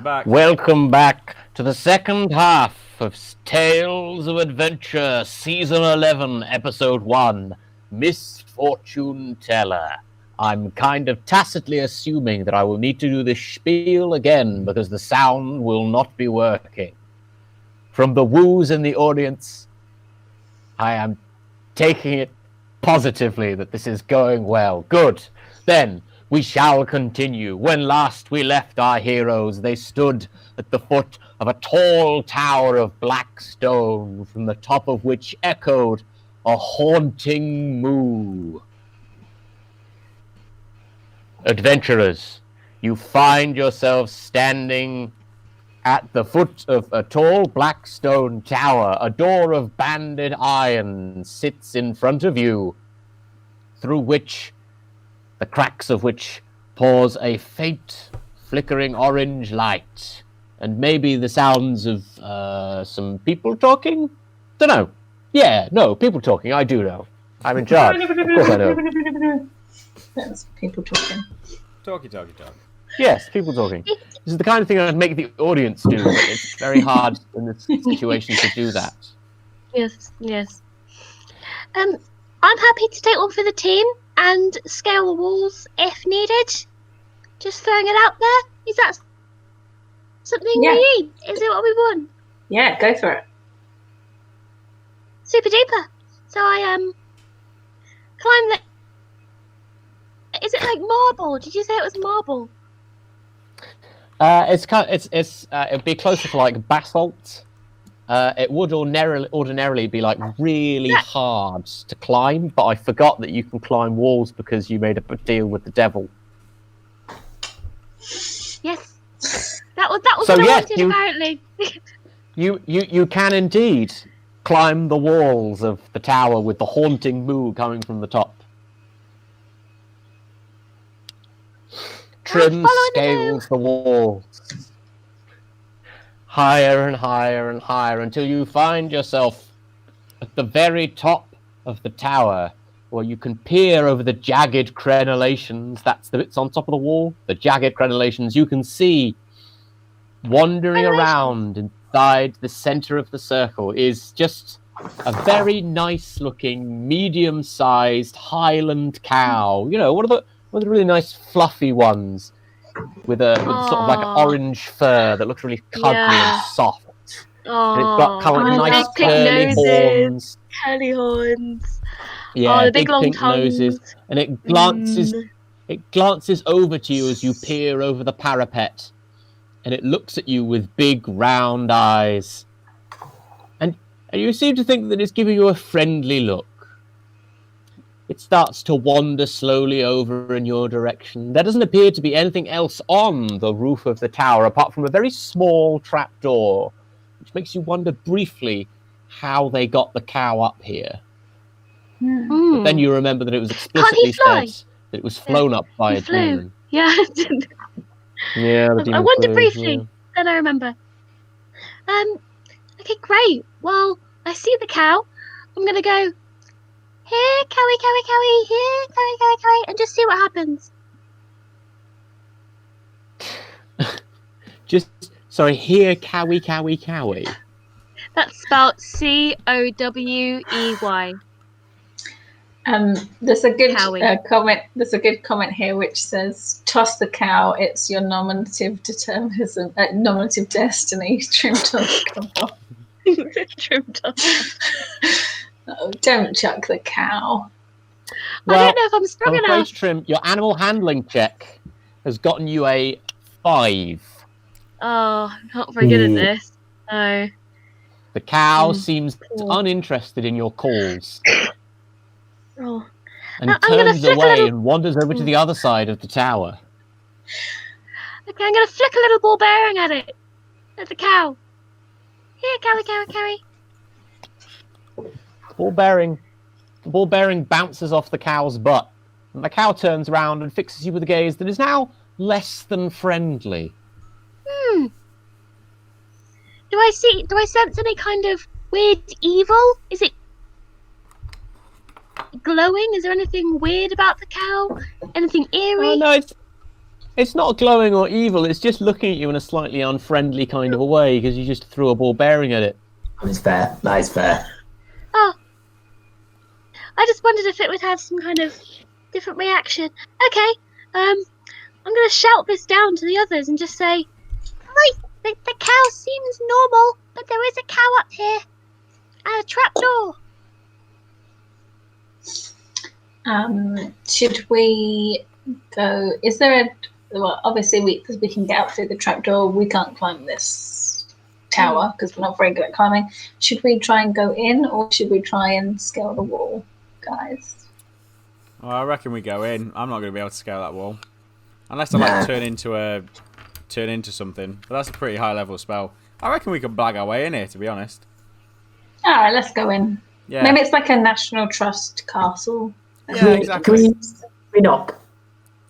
back. Welcome back to the second half of Tales of Adventure, Season 11, Episode 1, Misfortune Teller. I'm kind of tacitly assuming that I will need to do this spiel again because the sound will not be working. From the woos in the audience, I am taking it positively that this is going well. Good. Then we shall continue. When last we left our heroes, they stood at the foot of a tall tower of black stone, from the top of which echoed a haunting moo. Adventurers, you find yourselves standing at the foot of a tall black stone tower. A door of banded iron sits in front of you, through which, the cracks of which pours a faint, flickering orange light, and maybe the sounds of some people talking? Dunno. Yeah, no, people talking, I do know. I'm in charge. Of course I know. That's people talking. Talk. Yes, people talking. This is the kind of thing I'd make the audience do, but it's very hard in this situation to do that. Yes. I'm happy to take one for the team and scale the walls if needed. Just throwing it out there. Is that something we need? Is it what we want? Yeah, go for it. Super duper. So I climb the. Is it like marble? Did you say it was marble? It'd be closer to like basalt. It would ordinarily be like really hard to climb, but I forgot that you can climb walls because you made a deal with the devil. Yes, that was So what I yes, wanted. Apparently, you can indeed climb the walls of the tower with the haunting moo coming from the top. Trim scales the walls higher and higher and higher until you find yourself at the very top of the tower, where you can peer over the jagged crenellations. That's the bits on top of the wall. The jagged crenellations you can see wandering around inside the center of the circle is just a very nice looking, medium-sized Highland cow. You know, one of the really nice fluffy ones with sort of like orange fur that looks really cuddly and soft. And it's got kind of like nice curly horns. Curly horns. Yeah, the big long pink tongues. noses. And it glances over to you as you peer over the parapet. And it looks at you with big round eyes. And you seem to think that it's giving you a friendly look. It starts to wander slowly over in your direction. There doesn't appear to be anything else on the roof of the tower apart from a very small trapdoor, which makes you wonder briefly how they got the cow up here. But then you remember that it was explicitly said that it was flown up by a demon. Yeah. Yeah, the demon I wondered flew, briefly. yeah. Then I remember. Okay, great. Well, I see the cow. I'm gonna go. Here, cowie, cowie, cowie. Here, cowie, cowie, cowie, and just see what happens. Here, cowie, cowie, cowie. That's spelled Cowey. There's a good Cowie. comment. There's a good comment here which says, "Toss the cow. It's your nominative determinism, nominative destiny." Trimmed off. Trimmed off. Oh, don't chuck the cow. I don't know if I'm strong enough. Trim, your animal handling check has gotten you a 5. Oh, I'm not very good at this. No. The cow seems uninterested in your calls Oh. and I'm gonna turns flick a away little- and wanders over to the other side of the tower. Okay, I'm gonna flick a little ball bearing at it. At the cow. Here, cowie, cowie, cowie. The ball bearing bounces off the cow's butt, and the cow turns around and fixes you with a gaze that is now less than friendly. Do I sense any kind of weird evil? Is it glowing? Is there anything weird about the cow? Anything eerie? Oh, no, It's not glowing or evil. It's just looking at you in a slightly unfriendly kind of a way because you just threw a ball bearing at it. That is fair. That is fair. Oh, I just wondered if it would have some kind of different reaction. Okay, I'm gonna shout this down to the others and just say, "Right, the cow seems normal, but there is a cow up here, and a trapdoor." Should we go? Is there a? Well, obviously because we can get up through the trapdoor. We can't climb this tower because we're not very good at climbing. Should we try and go in, or should we try and scale the wall, guys? Well, I reckon we go in. I'm not going to be able to scale that wall unless I like turn into something. But that's a pretty high level spell. I reckon we can blag our way in here, to be honest. All right, let's go in. Yeah. Maybe it's like a National Trust castle. Yeah, exactly. Can we knock?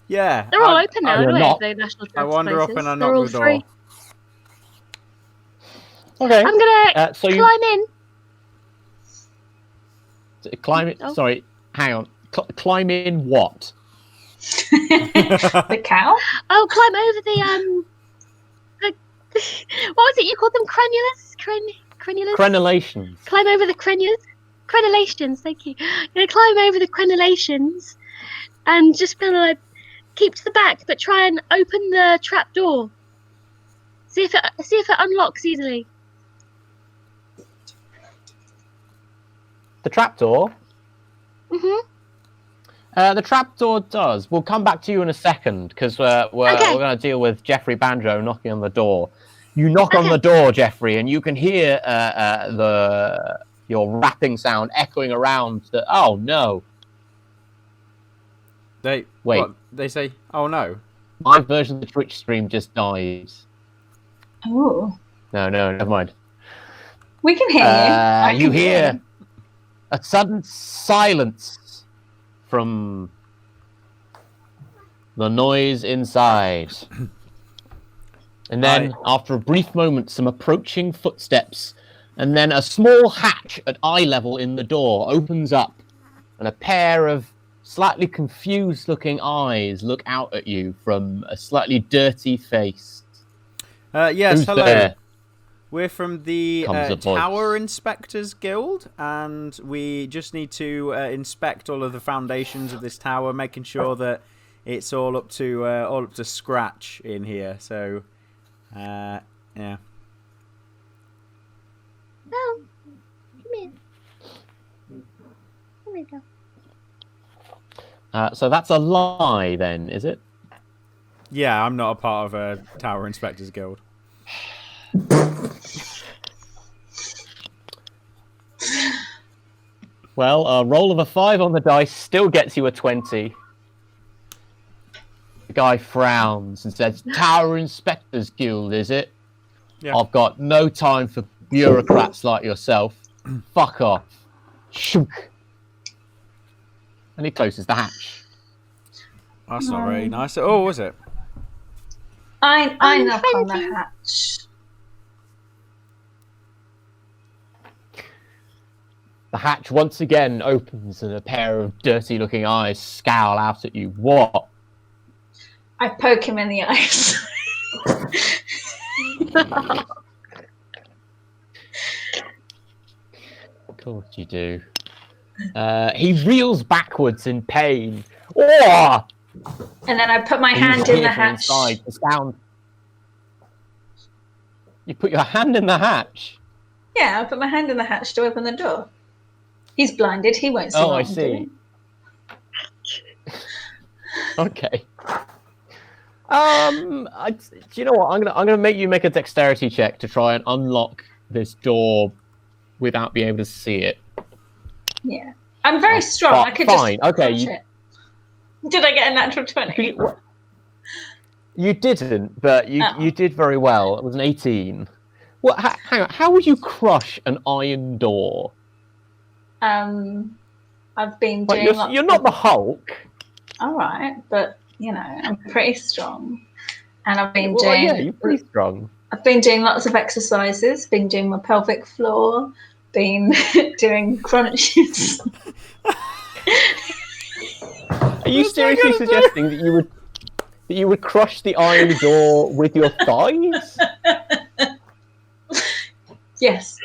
Yeah. They're all open now, I- anyway, not- the National Trust I wander up places. and I They're all knock the door. free. Okay. I'm gonna So you climb in. climb it. Oh. Sorry, hang on. Climb in what? The cow? Oh, climb over the what was it? You called them crenulus? Crenulus? Crenulations. Climb over the crenellations. Thank you. I'm gonna climb over the crenellations and just kind of like keep to the back, but try and open the trap door. See if it unlocks easily. The trapdoor. Mhm. The trapdoor does. We'll come back to you in a second because we're going to deal with Jeffrey Banjo knocking on the door. You knock on the door, Jeffrey, and you can hear your rapping sound echoing around. Oh no! Wait. They say, "Oh no." My version of the Twitch stream just died. Oh, No, never mind. we can hear you. I You can hear a sudden silence from the noise inside. And then, after a brief moment, some approaching footsteps, and then a small hatch at eye level in the door opens up, and a pair of slightly confused-looking eyes look out at you from a slightly dirty face. Yes, Who's hello. there? We're from the Comes a voice. Tower Inspectors Guild, and we just need to inspect all of the foundations of this tower, making sure that it's all up to scratch in here. So, yeah. Oh, come here. Here we go. So that's a lie, then, is it? Yeah, I'm not a part of a Tower Inspectors Guild. Well, a roll of a 5 on the dice still gets you a 20. The guy frowns and says, Tower Inspectors Guild, is it? Yeah. I've got no time for bureaucrats like yourself. Fuck off. Shunk. And he closes the hatch. That's not very nice. Oh, was it? I I'm knock on the friendly. hatch. The hatch once again opens and a pair of dirty-looking eyes scowl out at you. What? I poke him in the eyes. Of course you do. He reels backwards in pain. Oh! And then I put my And hand you in the hear from hatch. inside the sound. You put your hand in the hatch? Yeah, I put my hand in the hatch to open the door. He's blinded. He won't see Oh, what I I'm see. doing. Okay. Do you know what? I'm gonna make you make a dexterity check to try and unlock this door without being able to see it. Yeah. I'm very strong. I could fine. just Okay, touch you- it. Did I get a natural 20? You didn't, but you did very well. It was an 18. What? Hang on. How would you crush an iron door? I've been Like, doing lots you're not the Hulk. All right, but you know, I'm pretty strong. And I've been Well, yeah, doing you're pretty strong. I've been doing lots of exercises, been doing my pelvic floor, been doing crunches. Are you seriously suggesting that That you would crush the iron door with your thighs? Yes,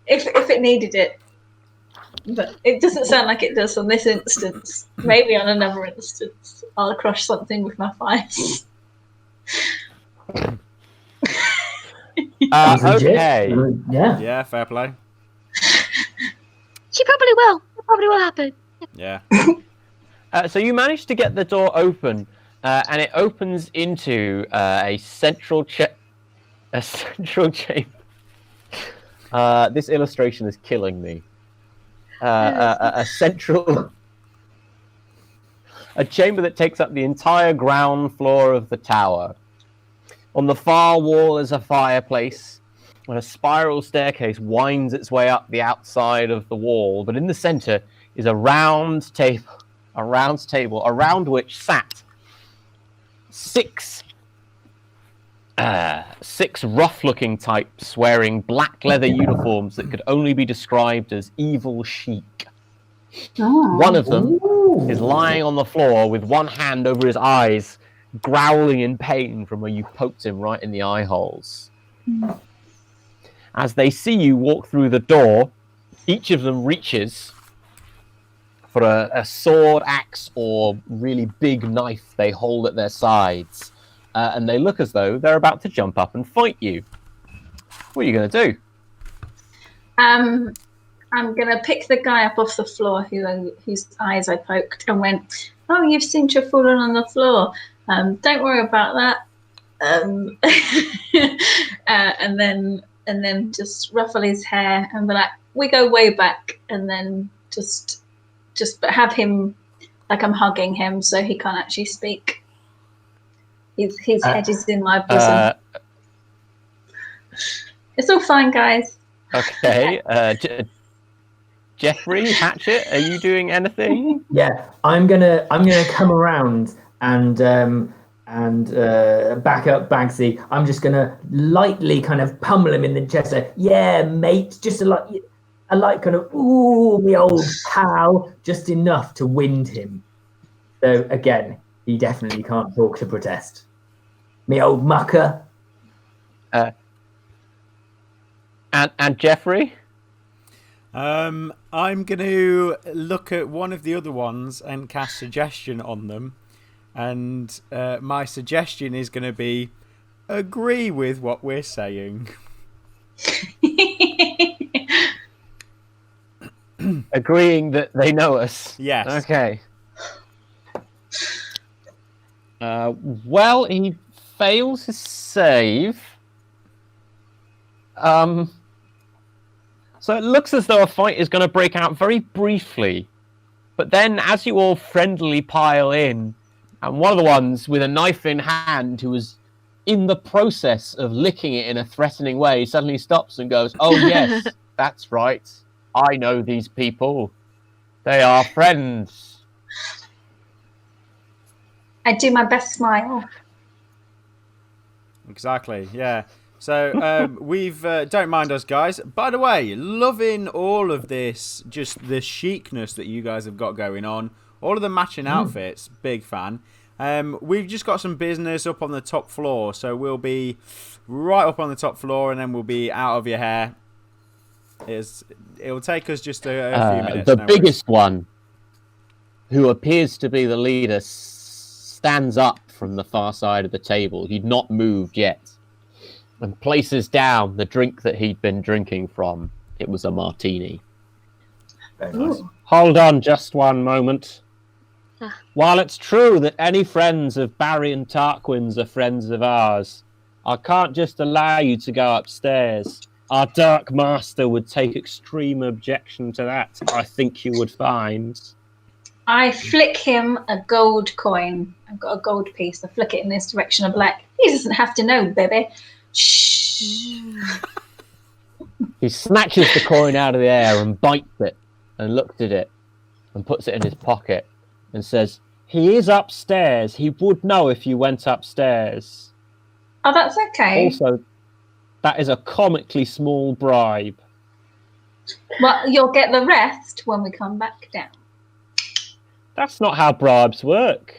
if it needed it, but it doesn't sound like it does on this instance. Maybe on another instance, I'll crush something with my thighs. Sounds legit. Okay. Yeah. Yeah, fair play. She probably will. It probably will happen. Yeah. So you manage to get the door open, and it opens into a central chamber. This illustration is killing me. A chamber that takes up the entire ground floor of the tower. On the far wall is a fireplace, and a spiral staircase winds its way up the outside of the wall. But in the center is a round table around which sat six rough-looking types wearing black leather uniforms that could only be described as evil chic. Oh. One of them is lying on the floor with one hand over his eyes, growling in pain from where you poked him right in the eye holes. As they see you walk through the door, each of them reaches for a sword, axe, or really big knife they hold at their sides. And they look as though they're about to jump up and fight you. What are you going to do? I'm gonna pick the guy up off the floor whose eyes I poked and went, "Oh, you seem to have fallen on the floor. Don't worry about that." And then just ruffle his hair and be like, "We go way back," and then just have him like I'm hugging him so he can't actually speak. His head is in my bosom. It's all fine, guys. Okay. Jeffrey, Hatchet, are you doing anything? Yeah, I'm gonna come around and back up Bagsy. I'm just gonna lightly kind of pummel him in the chest. Say, yeah, mate, just a light kind of ooh, me old pal, just enough to wind him. So again, he definitely can't talk to protest. Me old mucker. And Jeffrey? I'm going to look at one of the other ones and cast suggestion on them. And my suggestion is going to be agree with what we're saying. Agreeing that they know us. Yes. Okay. Well, he fails his save. So it looks as though a fight is going to break out very briefly. But then, as you all friendlily pile in, and one of the ones with a knife in hand who was in the process of licking it in a threatening way suddenly stops and goes, "Oh yes, that's right. I know these people. They are friends." I do my best smile. Exactly, yeah. So we've don't mind us, guys. By the way, loving all of this, just the chicness that you guys have got going on. All of the matching outfits, big fan. We've just got some business up on the top floor, so we'll be right up on the top floor, and then we'll be out of your hair. It'll take us just a few minutes. The biggest one, who appears to be the leader, stands up from the far side of the table. He'd not moved yet, and places down the drink that he'd been drinking from. It was a martini. Very nice. Hold on just one moment. While it's true that any friends of Barry and Tarquin's are friends of ours, I can't just allow you to go upstairs. Our Dark Master would take extreme objection to that, I think you would find. I flick him a gold coin. I've got a gold piece. I flick it in this direction. I'm like, he doesn't have to know, baby. Shh. He snatches the coin out of the air and bites it and looks at it and puts it in his pocket and says, "He is upstairs. He would know if you went upstairs. Oh, that's okay. Also, that is a comically small bribe." Well, you'll get the rest when we come back down. That's not how bribes work.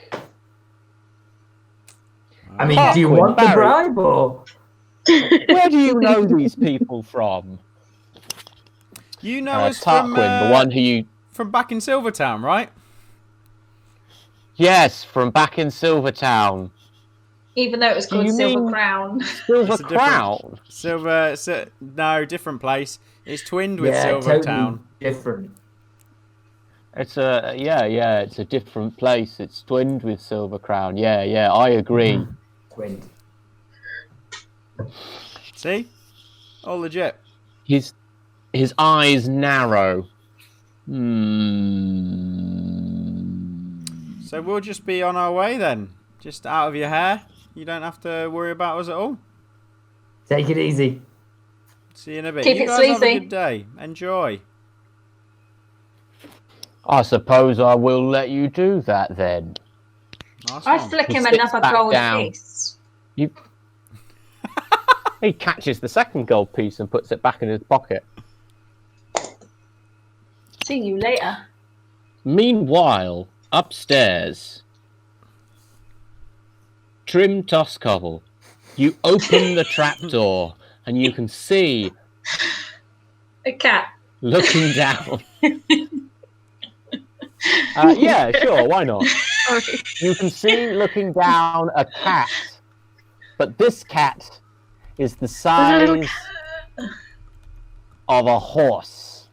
I mean, do you Tarquin, want the Barry. bribe or? Where do you know these people from? You know us Tarquin, the one who you... from back in Silvertown, right? Yes, from back in Silvertown. Even though it was Do called you Silver mean- Crown. Silver It's a different- Crown? No, different place. It's twinned with Yeah, Silvertown. totally different. It's a different place. It's twinned with Silver Crown. Yeah, I agree. Twinned. See? All legit. His eyes narrow. So we'll just be on our way then. Just out of your hair. You don't have to worry about us at all. Take it easy. See you in a bit. Keep You it guys have a sleazy. good day. Enjoy. I suppose I will let you do that then. Nice I one. flick He him sits another back gold down. piece. He catches the second gold piece and puts it back in his pocket. See you later. Meanwhile, upstairs, Trim Toscobble, you open the trapdoor and you can see, A cat. looking down. Yeah, sure, why not? Sorry. You can see looking down a cat, but this cat is the size of a horse.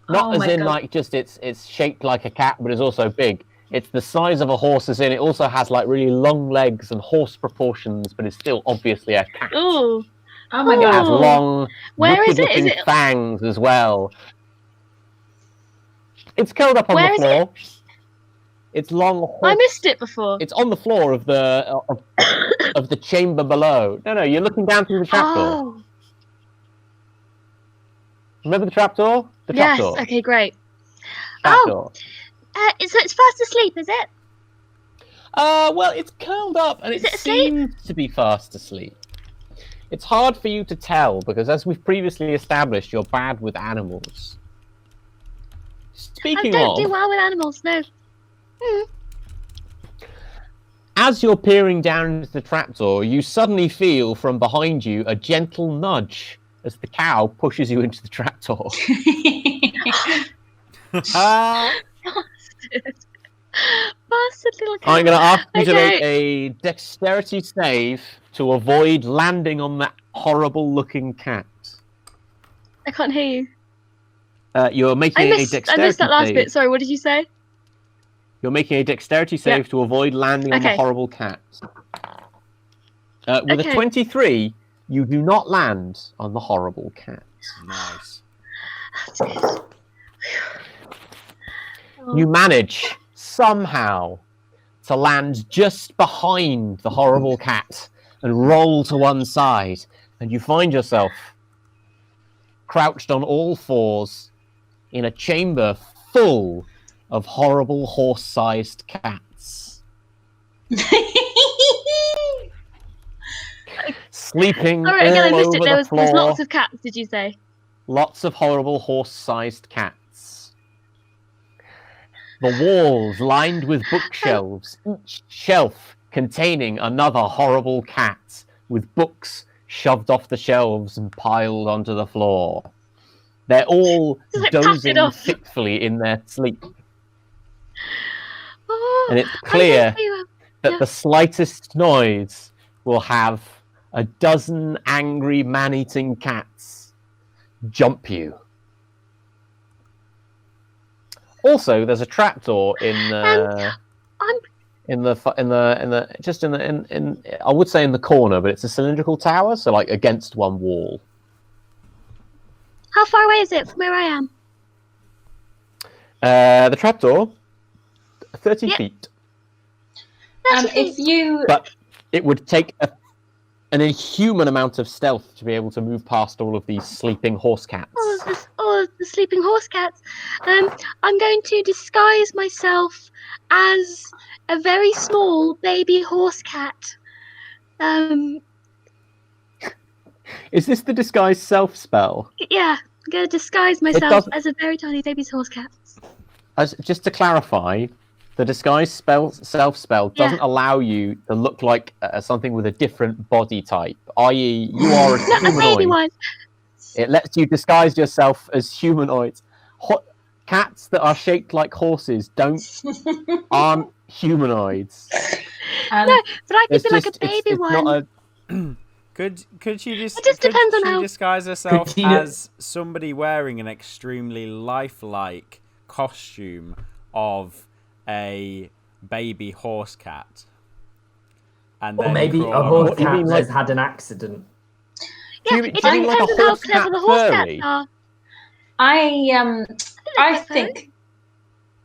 Not Oh as my in God. like just it's shaped like a cat, but it's also big. It's the size of a horse, as in it also has like really long legs and horse proportions, but it's still obviously a cat. Ooh. Oh my It god. has long, Where is it? wicked-looking Is it- fangs as well. It's curled up on Where the is floor. It's long. I missed it before. It's on the floor of the of the chamber below. No, you're looking down through the trapdoor. Oh. Remember the trapdoor? The Yes. trapdoor. Okay. Great. Trapdoor. So it's fast asleep, is it? Well, it's curled up and Is it it asleep? seems to be fast asleep. It's hard for you to tell because, as we've previously established, you're bad with animals. I Speaking don't of, do well with animals. No. as you're peering down into the trapdoor, you suddenly feel from behind you a gentle nudge as the cow pushes you into the trapdoor. Bastard little cat. I'm going to ask you to make Okay. a dexterity save to avoid landing on that horrible-looking cat. I can't hear you. You're making I a missed dexterity that last save. bit. Sorry, what did you say? You're making a dexterity save to avoid landing on the Okay. horrible cat. With a Okay. 23, you do not land on the horrible cat. Nice. You manage, somehow, to land just behind the horrible cat and roll to one side, and you find yourself crouched on all fours in a chamber full of horrible horse-sized cats. Sleeping Sorry, again, I all missed over it. the There's floor. lots of cats. Did you say? Lots of horrible horse-sized cats. The walls lined with bookshelves, each shelf containing another horrible cat, with books shoved off the shelves and piled onto the floor. They're all Just, like, dozing packed off. fitfully in their sleep, Oh, and it's I clear know you. that Yeah. the slightest noise will have a dozen angry man-eating cats jump you. Also, there's a trapdoor in I'm- I would say in the corner, but it's a cylindrical tower, so like against one wall. How far away is it from where I am? The trapdoor, 30 Yeah. feet, If you but it would take an inhuman amount of stealth to be able to move past all of these sleeping horse cats. The sleeping horse cats. I'm going to disguise myself as a very small baby horse cat. Is this the disguise self spell? Yeah, I'm going to disguise myself doesn't- as a very tiny baby horse cat. Just to clarify, The disguise self-spell doesn't allow you to look like something with a different body type, i.e. you are a Not a baby humanoid. one. It lets you disguise yourself as humanoids. Cats that are shaped like horses aren't humanoids. No, but I could It's be like a just- baby it's one. not Could she just? It just could depends on she how- disguise herself Could you- as somebody wearing an extremely lifelike costume of a baby horse cat? And Or then maybe crawl a on horse her What do you cat mean, has like- had an accident. Yeah, Do you it just mean like a depends on how horse clever cat the horse furry? cats are.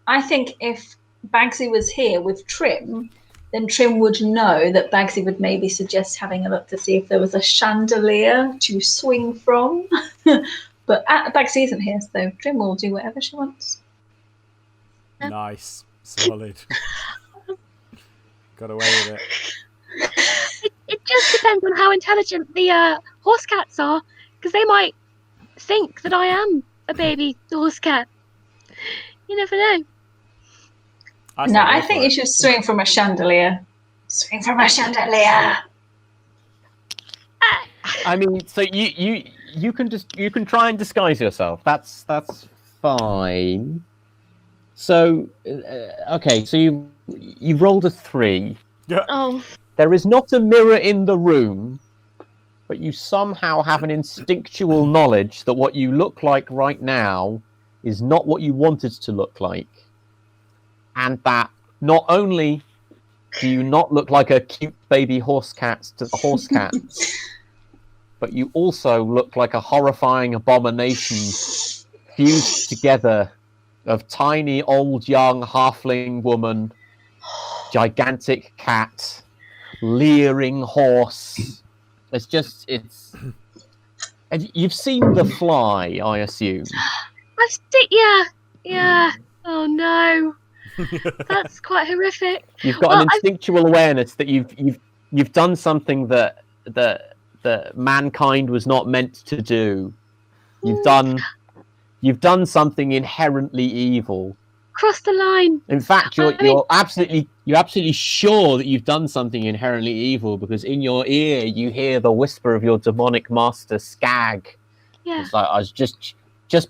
I think if Bagsy was here with Trim, then Trim would know that Bagsy would maybe suggest having a look to see if there was a chandelier to swing from. But Bagsy isn't here, so Trim will do whatever she wants. Nice, solid. Got away with it. It just depends on how intelligent the horse cats are, because they might think that I am a baby horse cat. You never know. I think you should swing from a chandelier. Swing from a chandelier. I mean, so you can try and disguise yourself. That's fine. So okay, so you rolled a 3. Oh, There is not a mirror in the room, but you somehow have an instinctual knowledge that what you look like right now is not what you wanted to look like, and that not only do you not look like a cute baby horse cat to the horse cats, but you also look like a horrifying abomination fused together of tiny old young halfling woman, gigantic cat, leering horse. And you've seen The Fly, I assume. I've seen. Yeah. Oh no, that's quite horrific. You've got Well, an instinctual awareness that you've done something that mankind was not meant to do. You've done something inherently evil. Cross the line. In fact, I mean- you're absolutely sure that you've done something inherently evil because in your ear you hear the whisper of your demonic master Skag. Yeah. It's like, I was just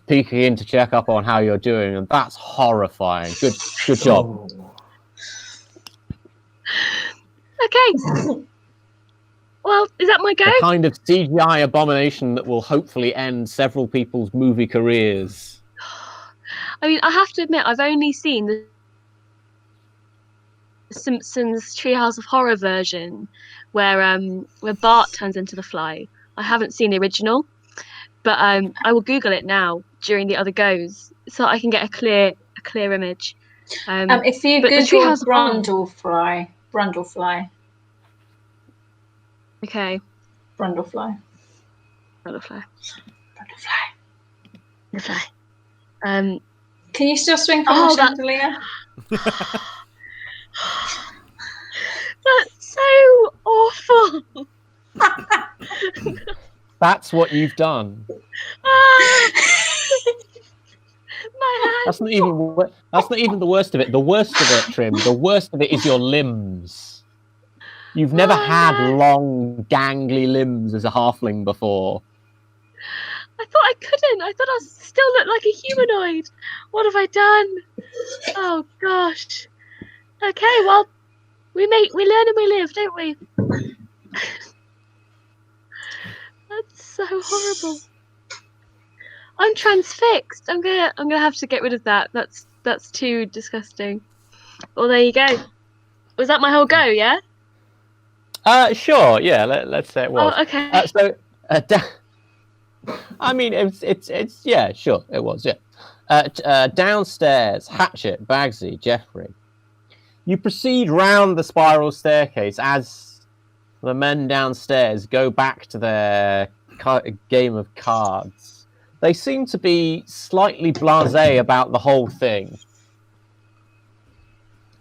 peeking in to check up on how you're doing, and that's horrifying. Good job. Okay. Well, is that my go? The kind of CGI abomination that will hopefully end several people's movie careers. I mean, I have to admit, I've only seen the Simpsons Treehouse of Horror version, where Bart turns into the Fly. I haven't seen the original, but I will Google it now during the other goes so I can get a clear image. If you but the Google Treehouse of Horror- Brundlefly. Okay, Brundlefly. butterfly. Brundlefly. The Fly. Can you still swing from Oh, a chandelier? That's so awful. That's what you've done. Ah! My hand. That's not even the worst of it. The worst of it, Trim. The worst of it is your limbs. You've never had long, gangly limbs as a halfling before. I thought I couldn't. I thought I still looked like a humanoid. What have I done? Oh gosh. Okay, well, we learn and we live, don't we? That's so horrible. I'm transfixed. I'm gonna have to get rid of that. That's too disgusting. Well, there you go. Was that my whole go? Yeah. Sure. Yeah. Let's say it was. Oh, okay. I mean, it's yeah, sure, it was, yeah. Downstairs, Hatchet, Bagsy, Jeffrey. You proceed round the spiral staircase as the men downstairs go back to their game of cards. They seem to be slightly blasé about the whole thing.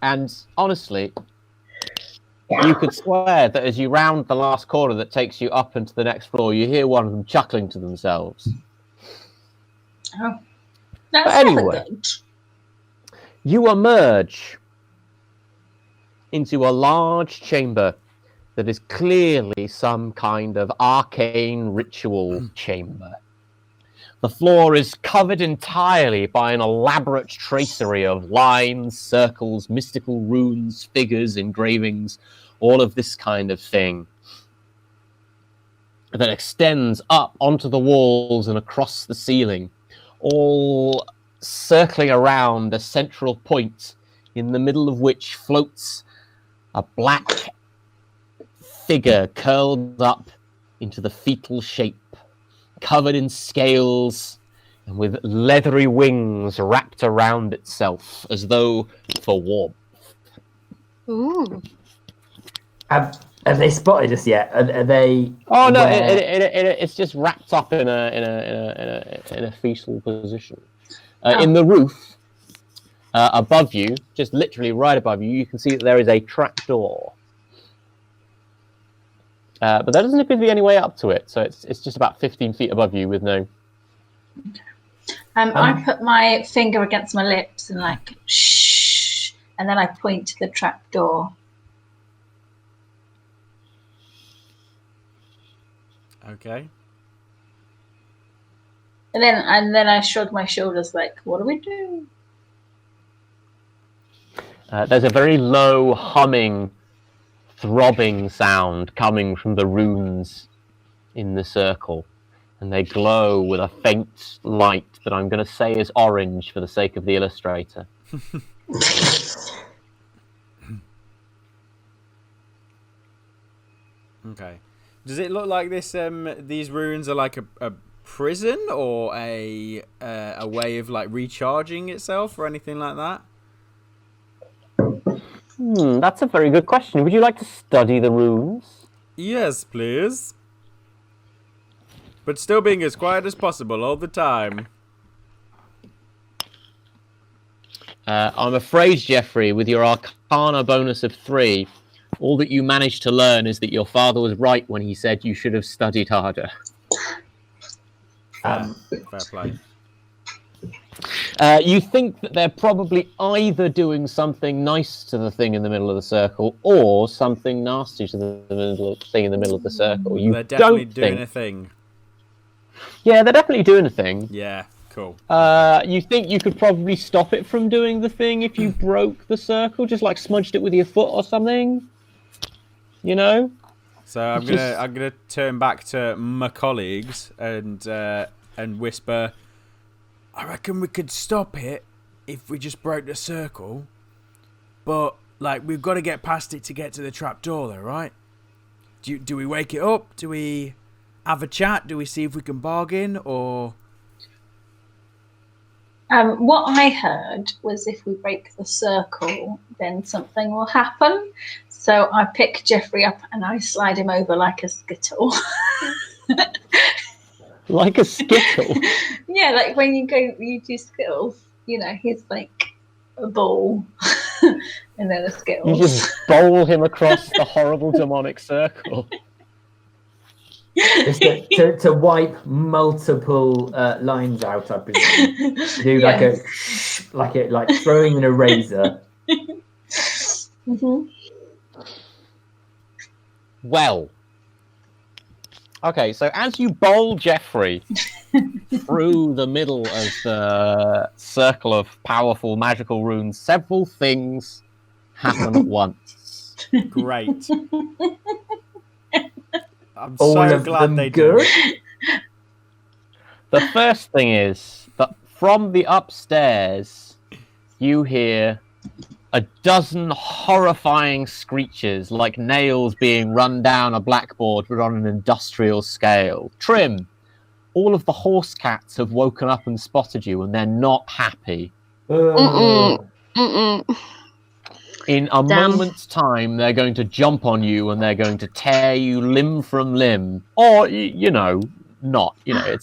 And honestly, you could swear that as you round the last corner that takes you up into the next floor, you hear one of them chuckling to themselves. Oh. That's But anyway, never good. you emerge into a large chamber that is clearly some kind of arcane ritual chamber. The floor is covered entirely by an elaborate tracery of lines, circles, mystical runes, figures, engravings, all of this kind of thing that extends up onto the walls and across the ceiling, all circling around a central point in the middle of which floats a black figure curled up into the fetal shape, covered in scales and with leathery wings wrapped around itself as though for warmth. Ooh. Have they spotted us yet? Are they? Oh no! aware? It's just wrapped up in a fetal position. In the roof above you, just literally right above you, you can see that there is a trapdoor. But there doesn't appear to be any way up to it, so it's just about 15 feet above you with no. I put my finger against my lips and like shh, and then I point to the trapdoor. Okay. And then I shrug my shoulders like, what do we do? There's a very low humming, throbbing sound coming from the runes in the circle, and they glow with a faint light that I'm going to say is orange for the sake of the illustrator. Okay. Does it look like this? These runes are like a prison or a way of like recharging itself or anything like that? That's a very good question. Would you like to study the runes? Yes, please. But still being as quiet as possible all the time. I'm afraid, Jeffrey, with your Arcana bonus of 3, all that you managed to learn is that your father was right when he said you should have studied harder. Fair play. You think that they're probably either doing something nice to the thing in the middle of the circle or something nasty to the thing in the middle of the circle. You They're definitely don't doing think... a thing. Yeah, they're definitely doing a thing. Yeah, cool. You think you could probably stop it from doing the thing if you broke the circle, just like smudged it with your foot or something? You know? So I'm gonna turn back to my colleagues and whisper, I reckon we could stop it if we just broke the circle, but like we've got to get past it to get to the trapdoor though, right? Do we wake it up? Do we have a chat? Do we see if we can bargain or? What I heard was if we break the circle, then something will happen. So I pick Jeffrey up and I slide him over like a skittle. Like a skittle? Yeah, like when you do skittles, you know, he's like a ball and then a skittle. You just bowl him across the horrible demonic circle. Just to wipe multiple lines out, I presume. Do Yes. like throwing an eraser. Mm-hmm. Well, okay, so as you bowl Jeffrey through the middle of the circle of powerful magical runes, several things happen at once. Great. I'm All so of glad them they good? do. The first thing is that from the upstairs, you hear a dozen horrifying screeches like nails being run down a blackboard but on an industrial scale. Trim, all of the horse cats have woken up and spotted you and they're not happy. In a moment's time, they're going to jump on you and they're going to tear you limb from limb. Or, you know, not. You know,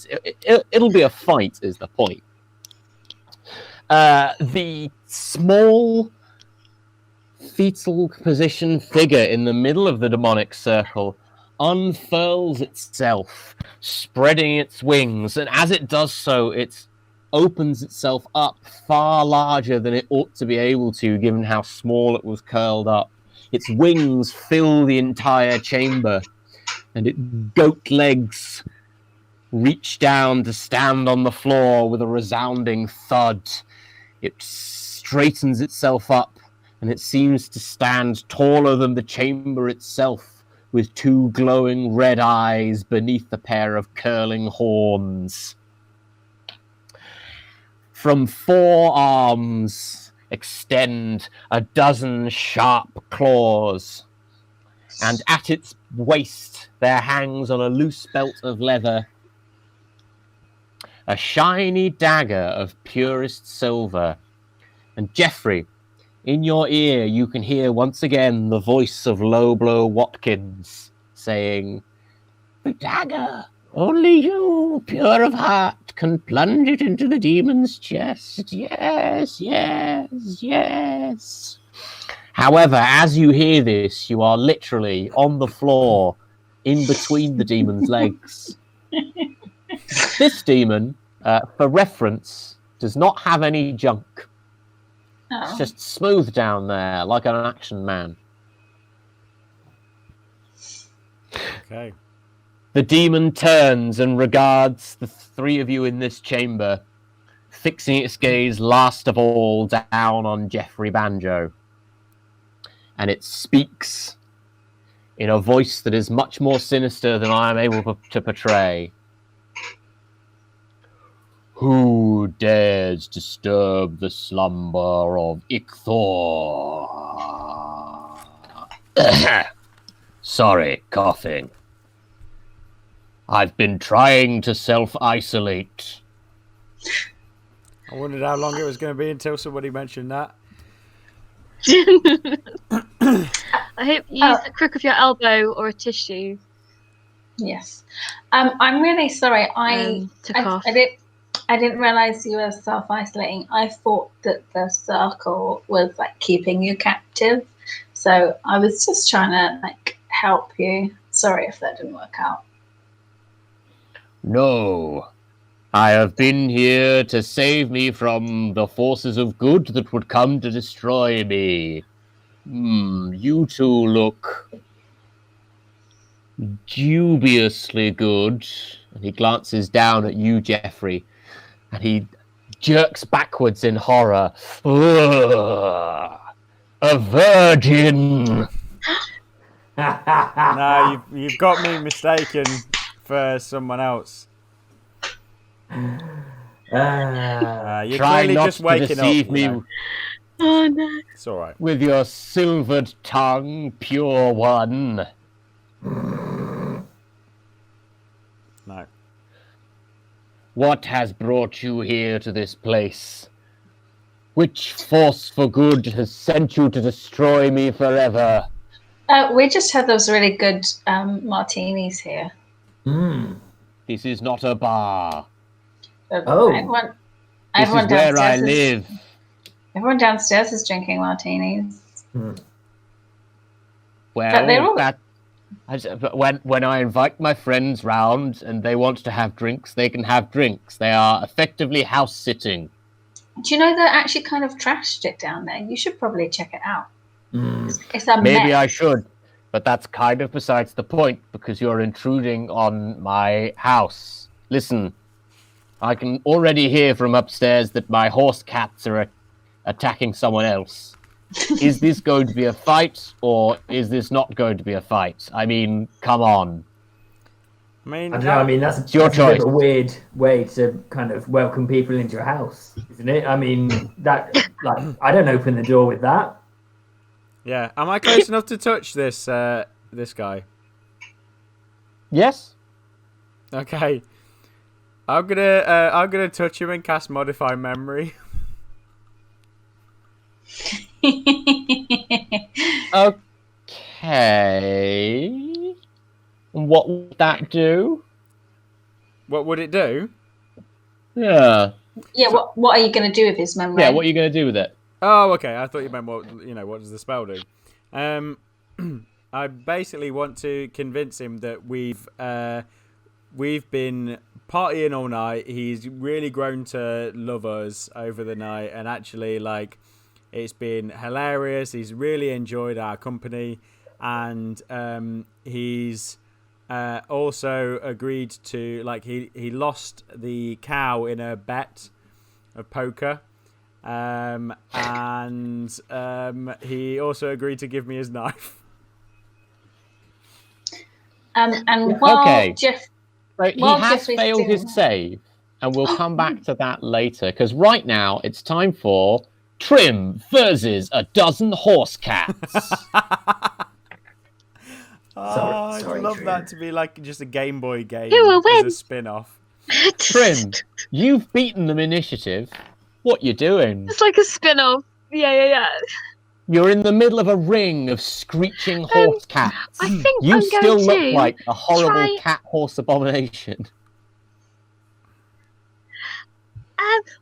it'll be a fight is the point. The small fetal position figure in the middle of the demonic circle unfurls itself, spreading its wings, and as it does so, it opens itself up far larger than it ought to be able to, given how small it was curled up, Its wings fill the entire chamber, and its goat legs reach down to stand on the floor with a resounding thud. It straightens itself up, and it seems to stand taller than the chamber itself, with two glowing red eyes beneath a pair of curling horns. From 4 arms extend a dozen sharp claws, and at its waist there hangs on a loose belt of leather a shiny dagger of purest silver. And Geoffrey, in your ear you can hear once again the voice of Lowblow Watkins saying, "The dagger! Only you, pure of heart, can plunge it into the demon's chest. Yes, yes, yes." However, as you hear this, you are literally on the floor in between the demon's legs. This demon, for reference, does not have any junk. It's just smooth down there, like an action man. Okay. The demon turns and regards the 3 of you in this chamber, fixing its gaze last of all down on Geoffrey Banjo. And it speaks in a voice that is much more sinister than I am able to portray. "Who dares disturb the slumber of Ichthor?" Sorry, coughing. "I've been trying to self-isolate." I wondered how long it was going to be until somebody mentioned that. I hope you use the crook of your elbow or a tissue Yes. I'm really sorry. to cough. I didn't realize you were self-isolating. I thought that the circle was like keeping you captive. So I was just trying to like help you. Sorry if that didn't work out. No. I have been here to save me from the forces of good that would come to destroy me. You two look dubiously good. And he glances down at you, Geoffrey, and he jerks backwards in horror. Ugh, a virgin! No, you've got me mistaken for someone else. You're Try clearly not just to waking deceive up. me You know. Oh no. It's all right. with your silvered tongue, pure one. No. What has brought you here to this place? Which force for good has sent you to destroy me forever? We just had those really good martinis here. This is not a bar. Oh. Everyone This is where I downstairs live. Everyone downstairs is drinking martinis. Well, But they're all- but when I invite my friends round and they want to have drinks, they can have drinks. They are effectively house sitting. Do you know they're actually kind of trashed it down there? You should probably check it out. It's a Maybe mess. I should, but that's kind of besides the point because you're intruding on my house. Listen, I can already hear from upstairs that my horse cats are attacking someone else. Is this going to be a fight, or is this not going to be a fight? I mean, come on. I mean, I don't know. I mean, that's your a bit of choice. a weird way to kind of welcome people into your house, isn't it? I mean, that like I don't open the door with that. yeah. Am I close enough to touch this this guy? Yes? Okay. I'm gonna touch him and cast Modify Memory. Okay. What would that do? What would it do? Yeah. Yeah, what are you going to do with his memory? Yeah, what are you going to do with it? Oh, okay. I thought you meant what does the spell do? I basically want to convince him that we've been partying all night. He's really grown to love us over the night, and actually, like, It's been hilarious. He's really enjoyed our company, and he's also agreed to, like, he lost the cow in a bet of poker, and he also agreed to give me his knife. And while Jeff, Right, he while has Jeffrey's failed doing his that- save, and we'll come back to that later, because right now it's time for Trim versus a dozen horse cats. I'd Sorry, love Trim. that to be like just a Game Boy game Who will as win? a spin-off. Trim, you've beaten them initiative. What you doing? It's like a spin-off. Yeah. You're in the middle of a ring of screeching horse cats. I think You I'm still going look to like a horrible try- cat-horse abomination.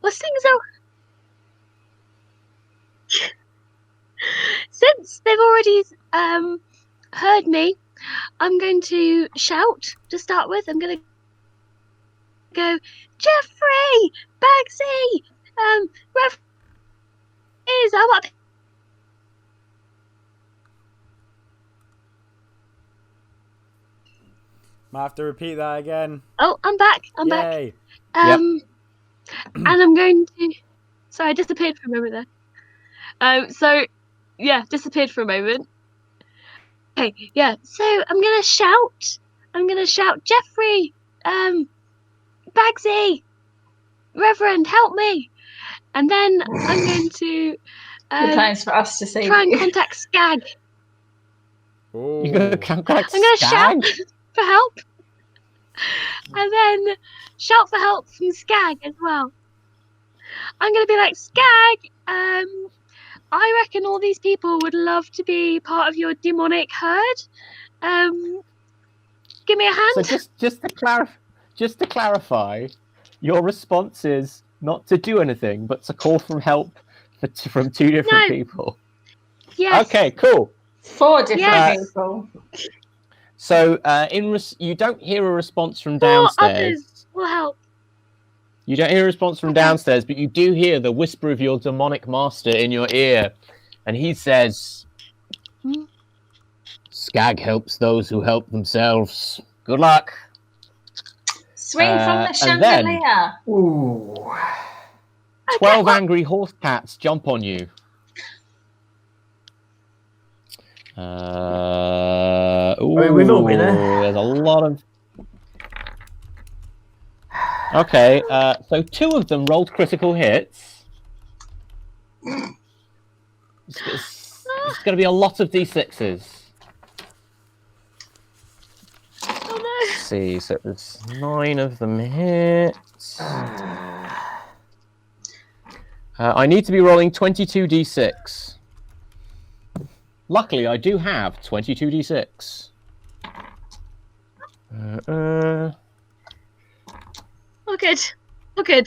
Well, things are. Since they've already heard me, I'm going to shout to start with. I'm going to go, Jeffrey, Bagsy, Rev is I'm up. Might have to repeat that again. Oh, I'm back. I'm back. Yay. And I'm going to. Sorry, I disappeared for a moment there. Disappeared for a moment. Okay, yeah. So I'm gonna shout. Jeffrey, Bagsy, Reverend, help me. And then I'm going to the plans for us to see. try and contact Skag. You go contact I'm gonna Skag? shout for help. And then shout for help from Skag as well. I'm gonna be like, Skag, I reckon all these people would love to be part of your demonic herd. Give me a hand. So just to clarify, your response is not to do anything, but to call for help from two different people. Yes. Okay, cool. 4 different Yes. people. So you don't hear a response from Four downstairs. others will help. You don't hear a response from downstairs, but you do hear the whisper of your demonic master in your ear, and he says, "Skag helps those who help themselves. Good luck." Swing from the and then- chandelier. Ooh. 12 angry horse cats jump on you. we've all been there. There's a lot of... Okay, so 2 of them rolled critical hits. It's going to be a lot of d6s. Oh no. Let's see, so there's 9 of them hit. I need to be rolling 22d6. Luckily, I do have 22d6. Oh good. Oh good.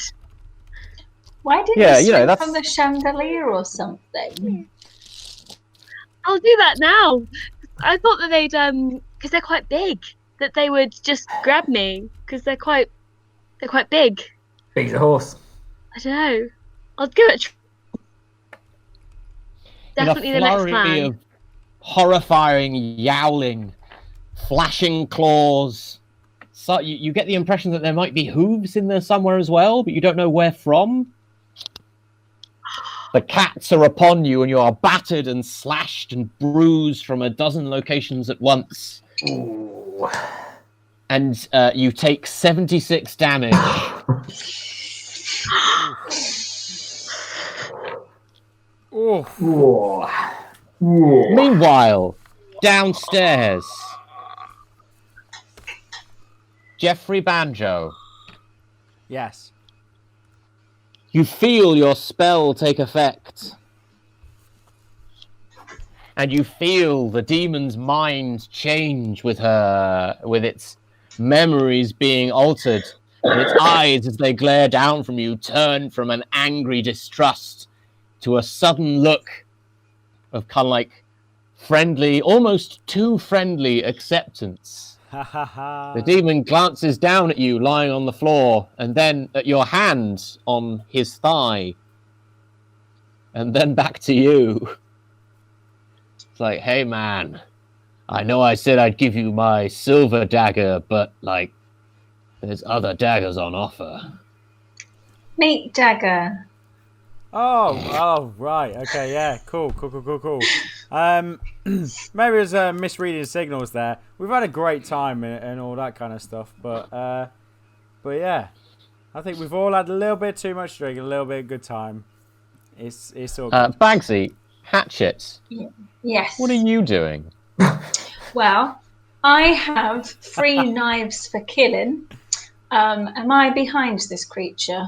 Why didn't Yeah, you you know, swing that's- from the chandelier or something? I'll do that now. I thought that they'd because they're quite big, that they would just grab me because they're quite big. Big as a horse. I don't know. I'll give it. Definitely in the a next flurry plan. of horrifying yowling, flashing claws. So you get the impression that there might be hooves in there somewhere as well, but you don't know where from. The cats are upon you, and you are battered and slashed and bruised from a dozen locations at once. Ooh. And you take 76 damage. Oh, Ooh. Ooh. Meanwhile, downstairs, Jeffrey Banjo, yes. you feel your spell take effect. And you feel the demon's mind change with its memories being altered. And its eyes, as they glare down from you, turn from an angry distrust to a sudden look of kind of like friendly, almost too friendly acceptance. Ha ha ha. The demon glances down at you lying on the floor and then at your hand on his thigh. and then back to you. It's like, hey man, I know I said I'd give you my silver dagger, but like, there's other daggers on offer. Meat dagger. Oh, right. Okay, yeah, cool. Maybe there's misreading signals there. We've had a great time and all that kind of stuff, but yeah, I think we've all had a little bit too much drink and a little bit of good time. It's all good. Bagsy, Hatchet, Yes. what are you doing? Well, I have 3 knives for killing. Am I behind this creature?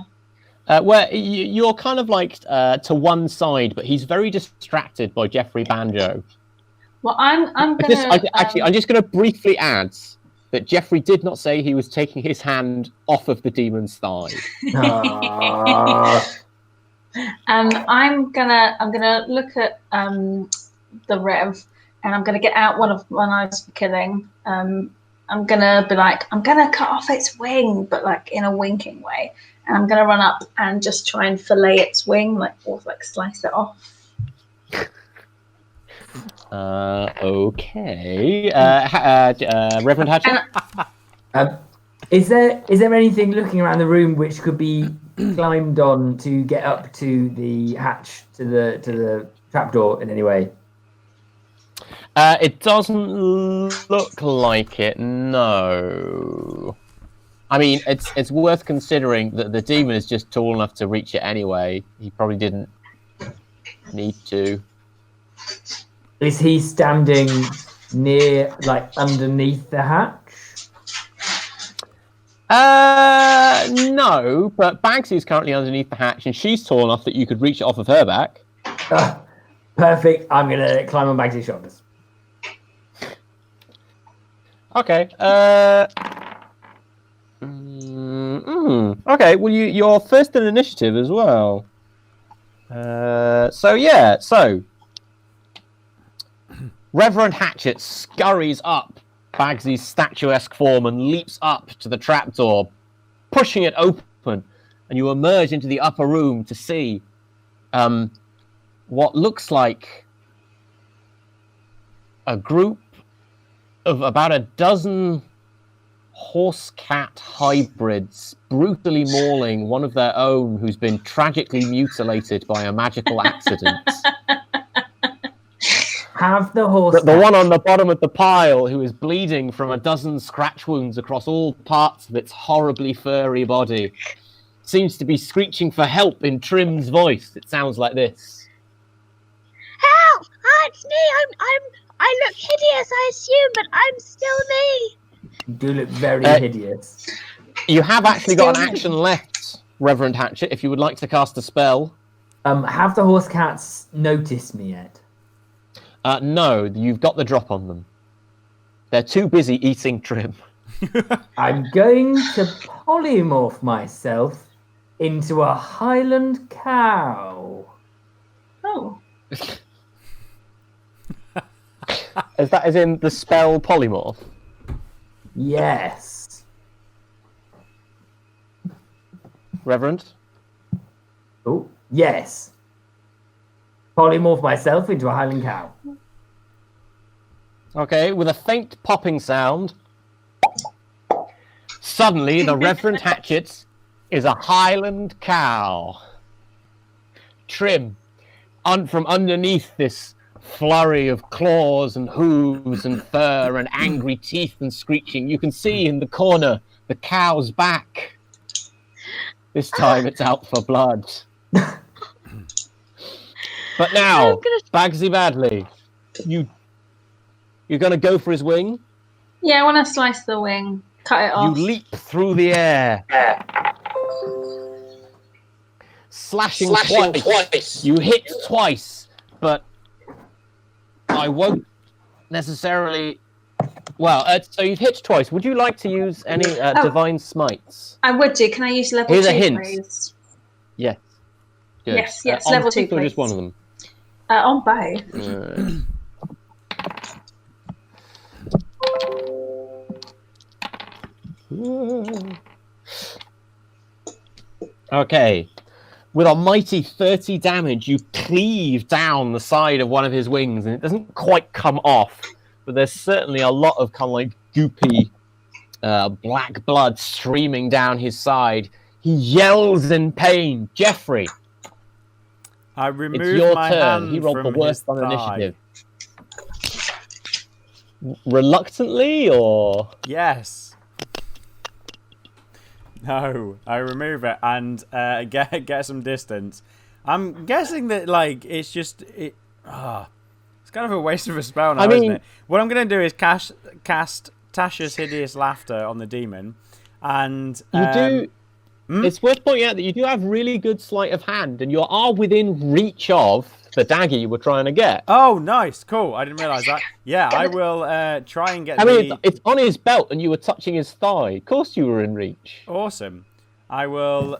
Where you're kind of like to one side, but he's very distracted by Jeffrey Banjo. Well, I'm gonna I'm just going to briefly add that Jeffrey did not say he was taking his hand off of the demon's thigh. I'm gonna look at the Rev, and I'm gonna get out one of my knives for killing. I'm gonna be like, I'm gonna cut off its wing, but like in a winking way, and I'm gonna run up and just try and fillet its wing, or slice it off. Okay. Reverend Hatchet? Is there anything looking around the room which could be climbed on to get up to the hatch to the trapdoor in any way? It doesn't look like it, no. I mean, it's worth considering that the demon is just tall enough to reach it anyway. He probably didn't need to. Is he standing near, underneath the hatch? No, but Bagsy is currently underneath the hatch, and she's tall enough that you could reach it off of her back. Perfect. I'm gonna climb on Bagsy's shoulders. Okay. Okay. Well, you're first in initiative as well. So Reverend Hatchet scurries up Bagsy's statuesque form and leaps up to the trapdoor, pushing it open, and you emerge into the upper room to see what looks like a group of about a dozen horse-cat hybrids brutally mauling one of their own who's been tragically mutilated by a magical accident. Have the horse... The one on the bottom of the pile who is bleeding from a dozen scratch wounds across all parts of its horribly furry body seems to be screeching for help in Trim's voice. It sounds like this. Help! It's me. I look hideous, I assume, but I'm still me. You do look very hideous. You have actually got an action left, Reverend Hatchet, if you would like to cast a spell. Have the horse cats noticed me yet? No, you've got the drop on them. They're too busy eating Trim. I'm going to polymorph myself into a Highland cow. Oh. Is that as in the spell polymorph? Yes. Reverend? Oh, yes. Polymorph myself into a Highland cow. Okay, with a faint popping sound, suddenly the Reverend Hatchet is a Highland cow. Trim, from underneath this flurry of claws and hooves and fur and angry teeth and screeching, you can see in the corner the cow's back. This time it's out for blood. But now, Bagsy Badley, you're going to go for his wing? Yeah, I want to slice the wing, cut it off. You leap through the air, slashing twice. You hit twice, but I won't necessarily... Well, so you've hit twice. Would you like to use any divine smites? I would do. Can I use level 2, Here's a hint. please? Yes. Good. Yes, level 2, or please. just one of them? On both. Okay. With a mighty 30 damage, you cleave down the side of one of his wings, and it doesn't quite come off, but there's certainly a lot of kind of like goopy black blood streaming down his side. He yells in pain. Jeffrey, I it's remove your my turn. hand He rolled the from worst his on thigh. initiative. Reluctantly, or Yes. No, I remove it and get some distance. I'm guessing that like it's just it's kind of a waste of a spell now, isn't it? What I'm going to do is cast Tasha's Hideous Laughter on the demon, and you do. It's worth pointing out that you do have really good sleight of hand, and you are within reach of the dagger you were trying to get. Oh, nice, cool. I didn't realise that. Yeah, I will try and get. I mean, it's on his belt, and you were touching his thigh. Of course, you were in reach. Awesome. I will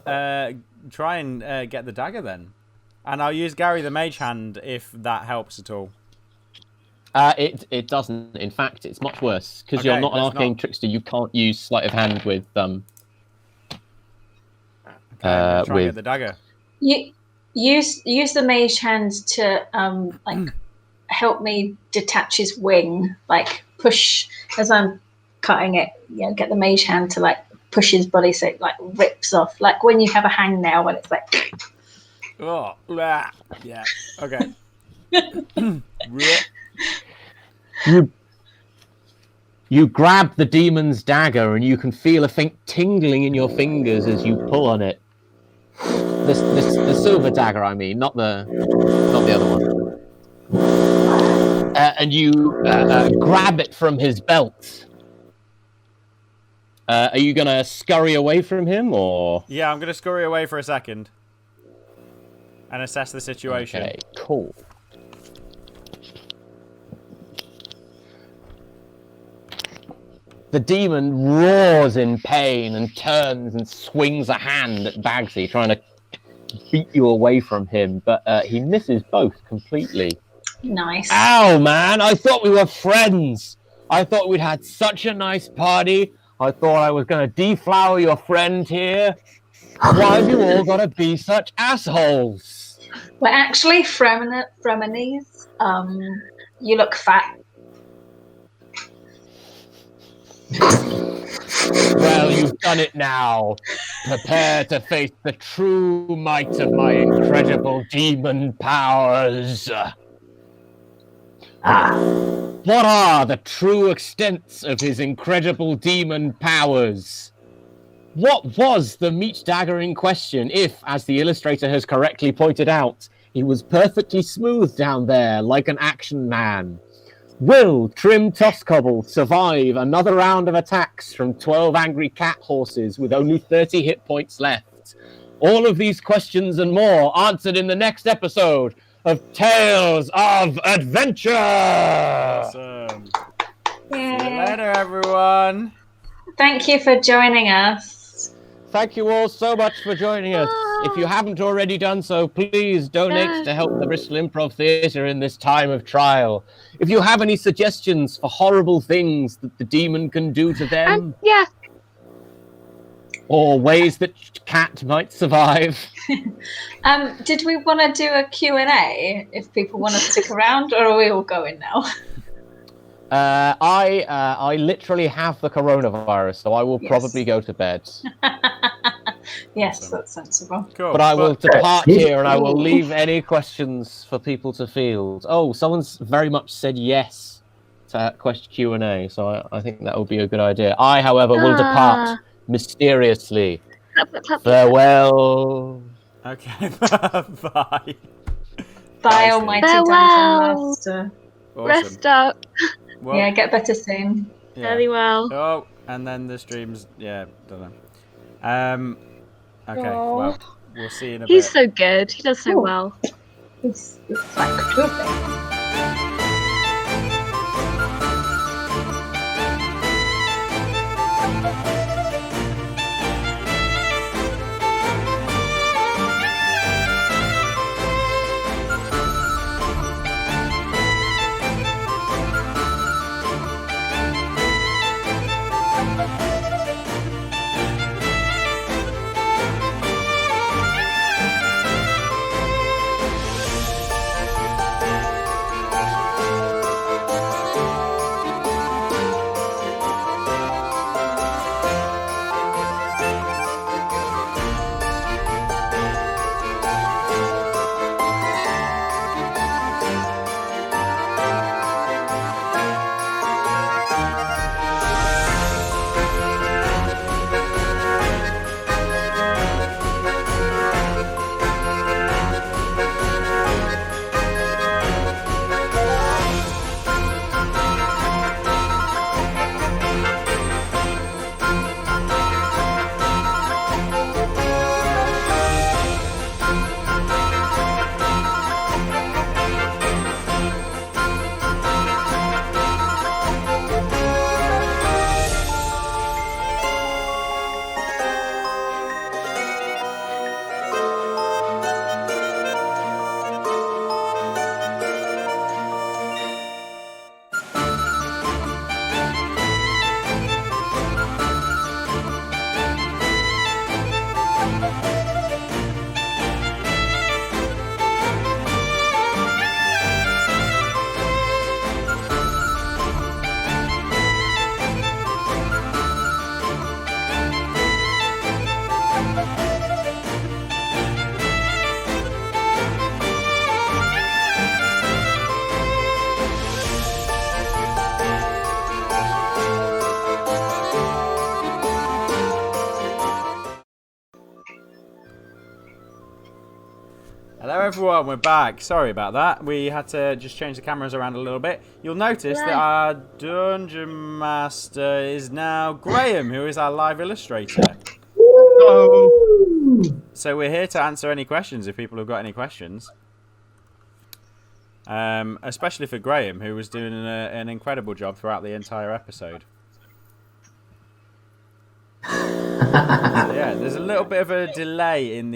try and get the dagger then, and I'll use Gary the Mage Hand if that helps at all. It doesn't. In fact, it's much worse because you're not an arcane trickster. You can't use sleight of hand with try and get the dagger. You use the mage hand to help me detach his wing, like push as I'm cutting it. You know, get the mage hand to like push his body so it like rips off, like when you have a hangnail when it's like. Oh, yeah. Okay. You grab the demon's dagger, and you can feel a faint tingling in your fingers as you pull on it. The silver dagger, I mean, not the other one. And you grab it from his belt. Are you gonna scurry away from him, or? Yeah, I'm gonna scurry away for a second and assess the situation. Okay, cool. The demon roars in pain and turns and swings a hand at Bagsy, trying to beat you away from him, but he misses both completely. Nice. Ow, man! I thought we were friends! I thought we'd had such a nice party. I thought I was going to deflower your friend here. Why have you all got to be such assholes? We're actually frenemies. You look fat. Well, you've done it now. Prepare to face the true might of my incredible demon powers. What are the true extents of his incredible demon powers? What was the meat dagger in question if, as the illustrator has correctly pointed out, he was perfectly smooth down there like an action man? Will Trim Tosscobble survive another round of attacks from 12 angry cat horses with only 30 hit points left? All of these questions and more answered in the next episode of Tales of Adventure! Awesome. See you later, everyone. Thank you for joining us. Thank you all so much for joining us. If you haven't already done so, please donate to help the Bristol Improv Theatre in this time of trial. If you have any suggestions for horrible things that the demon can do to them, or ways that Cat might survive. Did we want to do a Q&A if people want to stick around, or are we all going now? I literally have the coronavirus, so I will probably go to bed. Yes, that's sensible. Cool. But I will depart here, and I will leave any questions for people to field. Oh, someone's very much said yes to Q&A, so I think that would be a good idea. I, however, will depart mysteriously. Farewell. Okay, bye. Bye, almighty Dungeon Master. Awesome. Rest up. Well, Yeah, get better soon. Very well. Oh, and then the streams, don't know. Okay, well, we'll see you in a bit. He's so good. He does so well. It's like perfect. everyone, we're back. Sorry about that. We had to just change the cameras around a little bit. You'll notice that our Dungeon Master is now Graham, who is our live illustrator. So we're here to answer any questions if people have got any questions. Especially for Graham, who was doing an incredible job throughout the entire episode. So, yeah, there's a little bit of a delay in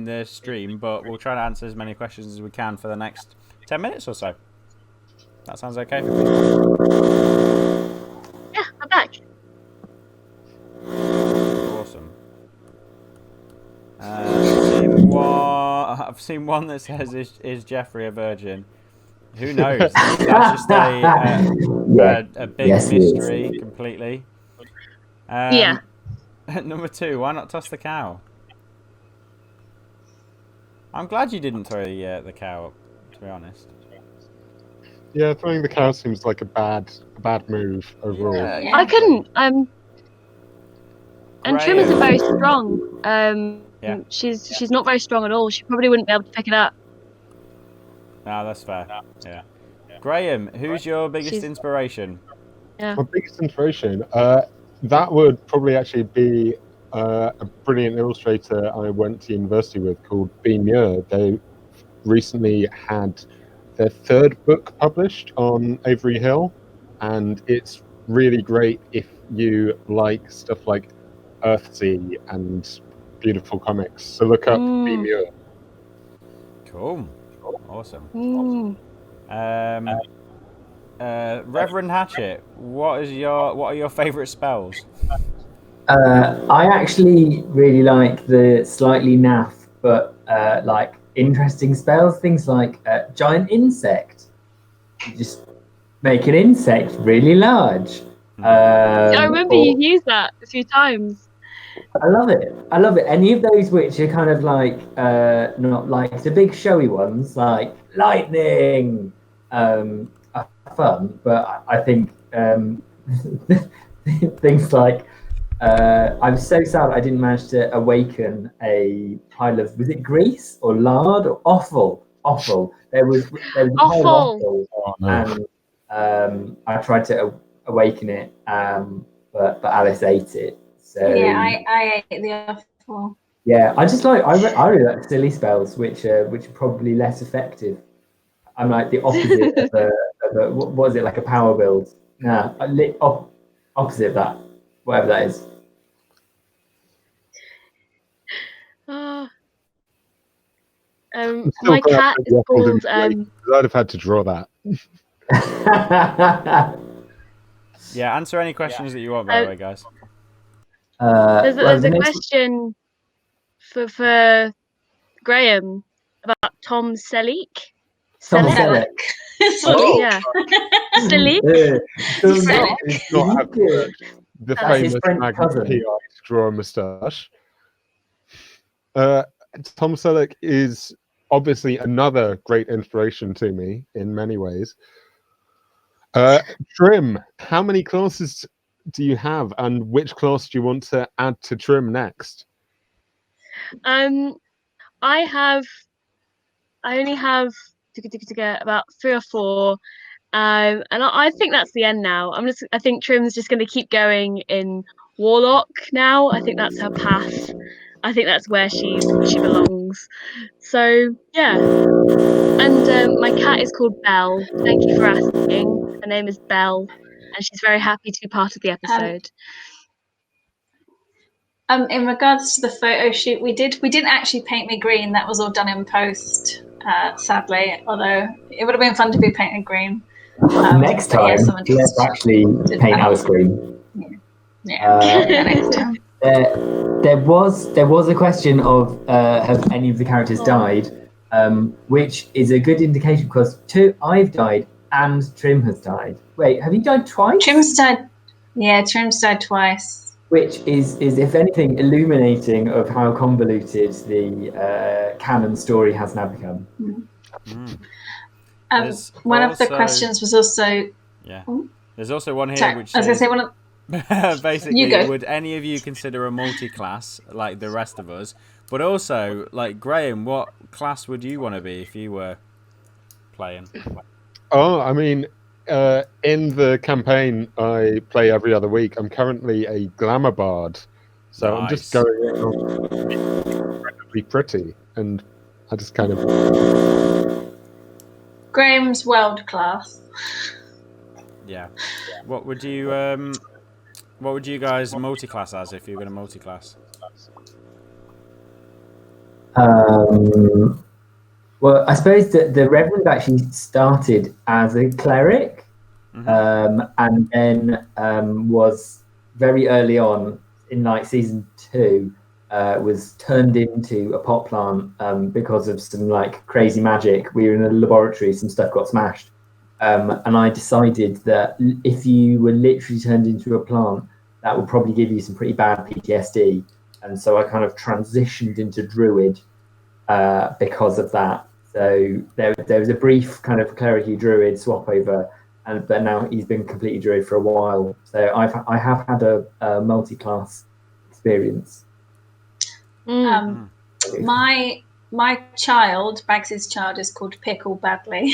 the stream, but we'll try to answer as many questions as we can for the next 10 minutes or so. That sounds okay for people. Yeah, I'm back. Awesome. I've seen one that says, "Is Jeffrey a virgin?" Who knows? That's just a big mystery completely. Yeah. Number 2, why not toss the cow? I'm glad you didn't throw the cow up, to be honest. Yeah, throwing the cow seems like a bad move overall. Yeah. I couldn't. And Trim isn't very strong. Yeah. She's not very strong at all. She probably wouldn't be able to pick it up. No, that's fair. Yeah. Graham, who's your biggest inspiration? Yeah. My biggest inspiration, that would probably actually be a brilliant illustrator I went to university with called B. Muir. They recently had their 3rd book published on Avery Hill, and it's really great if you like stuff like Earthsea and beautiful comics. So look up B. Muir. Cool. Awesome. Mm. Reverend Hatchet, what are your favourite spells? I actually really like the slightly naff but like interesting spells. Things like giant insect. You just make an insect really large. I remember you used that a few times. I love it. Any of those which are kind of like not like the big showy ones, like lightning, are fun. But I think things like I'm so sad I didn't manage to awaken a pile of, was it grease or lard or offal? There was a pile of offal, and I tried to awaken it, but Alice ate it. So Yeah, I ate the offal. yeah, I really like silly spells, which are probably less effective. I'm like the opposite of a what was it, like a power build? Nah, opposite of that, whatever that is. My cat is called. I'd have had to draw that. Yeah, answer any questions that you want, by the way, guys. There's a question for Graham about Tom Selleck. Tom Selleck. Selleck. Yeah. Selleck. Not have the That's his famous French Maggie cousin. P.I. to draw a moustache. Tom Selleck is obviously another great inspiration to me in many ways. Trim, how many classes do you have, and which class do you want to add to Trim next? I only have about 3 or 4, and I think that's the end now. I think Trim's just going to keep going in Warlock now. I think that's her path. I think that's where she belongs. So yeah, and my cat is called Belle. Thank you for asking. Her name is Belle, and she's very happy to be part of the episode. In regards to the photo shoot, we didn't actually paint me green. That was all done in post, sadly. Although it would have been fun to be painted green. Next time, let's actually paint Alice green. Yeah. Next time. There was a question of have any of the characters died, which is a good indication because I've died and Trim has died. Wait, have you died twice? Trim's died. Yeah, Trim's died twice. Which is if anything illuminating of how convoluted the canon story has now become. One of the questions was also. Yeah. There's also one here Sorry, which I was going to say one of. basically, You go. would any of you consider a multi-class like the rest of us, But also, like, Graham, what class would you want to be if you were playing? Oh, I mean, in the campaign I play every other week, I'm currently a glamour bard. So I'm just Nice. going on incredibly pretty, and I just kind of... Graham's world class. Yeah. What would you guys multi-class as if you were going to multi-class? Well, I suppose the Reverend actually started as a cleric, and then was very early on in like season 2, was turned into a pot plant because of some like crazy magic. We were in a laboratory, some stuff got smashed, and I decided that if you were literally turned into a plant, that would probably give you some pretty bad PTSD, and so I kind of transitioned into druid because of that. So there was a brief kind of cleric druid swap over, but now he's been completely druid for a while. So I have had a multi-class experience. My child, Bagsy's child, is called Pickle Badly.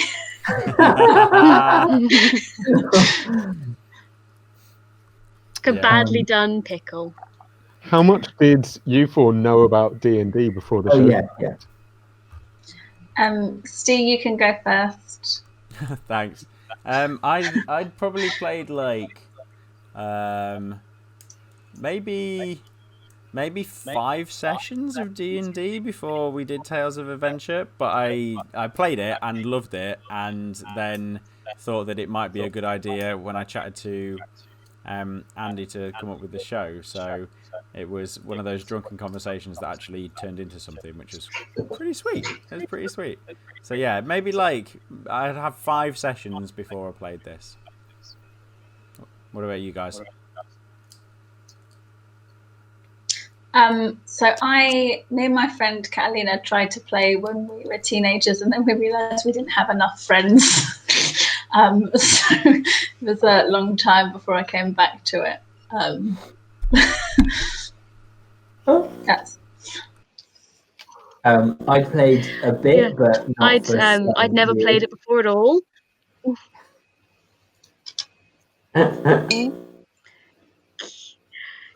A badly done pickle. How much did you four know about D&D before the show? Yeah. Stu, you can go first. Thanks. I'd probably played like maybe 5 sessions of D&D before we did Tales of Adventure, but I played it and loved it, and then thought that it might be a good idea when I chatted to Andy to come up with the show. So it was one of those drunken conversations that actually turned into something, which was pretty sweet. It was pretty sweet. So yeah, maybe like I'd have 5 sessions before I played this. What about you guys? So me and my friend Catalina tried to play when we were teenagers, and then we realised we didn't have enough friends. So it was a long time before I came back to it. Yes. I played a bit, but not I'd never played it before at all.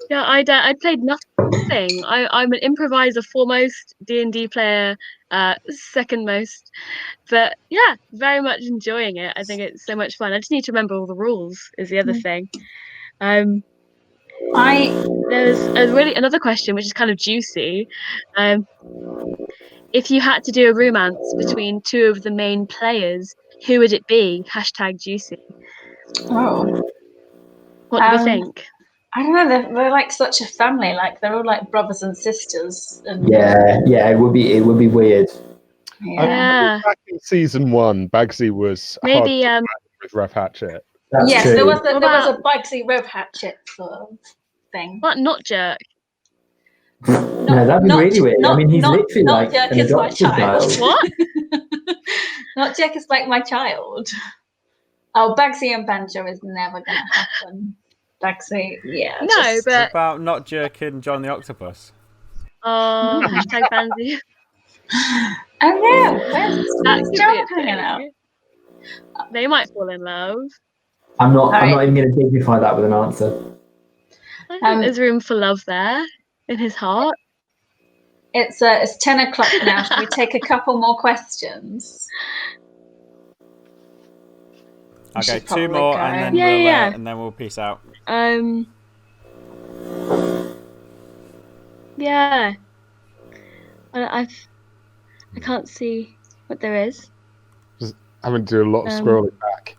Yeah, I played nothing. I'm an improviser foremost, D&D player second most, but yeah, very much enjoying it. I think it's so much fun. I just need to remember all the rules is the other thing. There's another question which is kind of juicy. If you had to do a romance between 2 of the main players, who would it be? #juicy. Oh. What do we think? I don't know. They're like such a family. Like they're all like brothers and sisters. And yeah, it would be weird. Yeah. Back in season 1, Bagsy was maybe hard with Rev Hatchet. Yes, true. there was a Bugsy Rev Hatchet sort of thing. What? Not Jerk. No, that'd be really weird. I mean, he's literally not like Jerk an is my adopted child. What? Not Jerk is like my child. Oh, Bagsy and Banjo is never going to happen. Bagsy, yeah. No, but What about Not Jerk and John the Octopus? oh, #fancy. Oh yeah, where's John hanging out? They might fall in love. I'm not even going to dignify that with an answer. I think there's room for love there in his heart. It's 10 o'clock now. Should we take a couple more questions? Okay, 2 more, and then and then we'll peace out. Yeah. I can't see what there is. Just having to do a lot of scrolling back.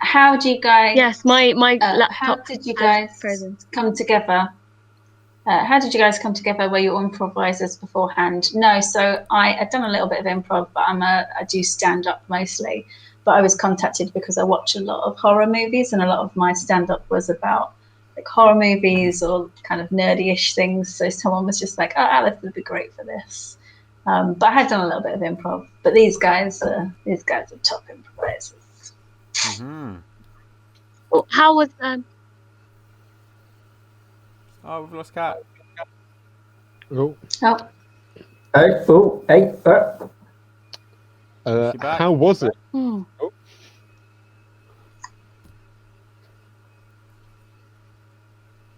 How do you guys? Yes, my laptop. How did you guys come together? How did you guys come together? Were you improvisers beforehand? No, so I'd done a little bit of improv, but I do stand up mostly. But I was contacted because I watch a lot of horror movies, and a lot of my stand up was about like horror movies or kind of nerdy-ish things. So someone was just like, "Oh, Alice would be great for this." But I had done a little bit of improv. But these guys are top improvisers. Mm-hmm. Well, how was Oh, we've lost Kat. Oh, Oh, Hey, oh, hey, She back? how was it? Hmm.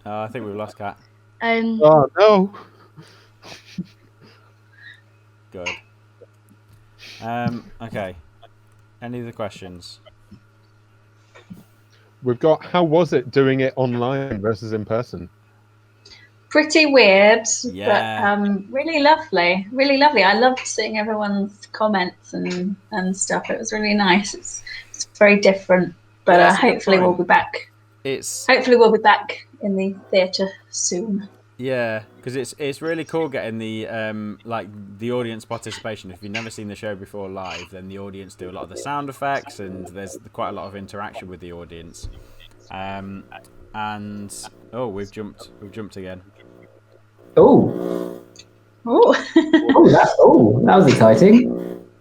I think we've lost Kat. Oh no! Good. Okay. Any other questions? We've got how was it doing it online versus in person? pretty weird, Yeah. but really lovely. Really lovely. I loved seeing everyone's comments and stuff. It was really nice. It's very different, but Yeah, that's a good hopefully we'll point. be back. It's Hopefully we'll be back in the theatre soon. yeah, because it's really cool getting the like the audience participation. If you've never seen the show before live, then the audience do a lot of the sound effects, and there's quite a lot of interaction with the audience. And oh, we've jumped again. oh, Oh, that was exciting.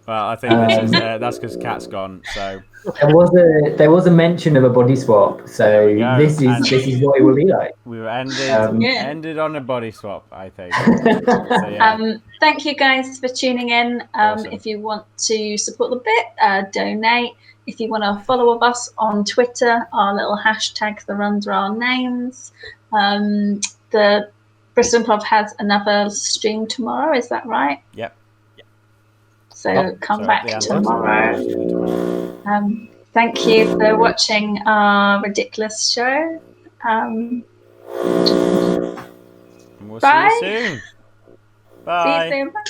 Well, I think this is that's because Kat's gone. So There was a mention of a body swap, so There we go. this is what it will be like. we were ended Yeah. ended on a body swap, I think. So yeah, thank you guys for tuning in. Awesome. If you want to support the bit, donate. If you want to follow us on Twitter, our little hashtags are under our names. The Bristol Improv has another stream tomorrow, is that right? Yep. So come So back yeah, tomorrow. Thank you for watching our ridiculous show. And we'll Bye. see you soon. See Bye. you soon. Bye.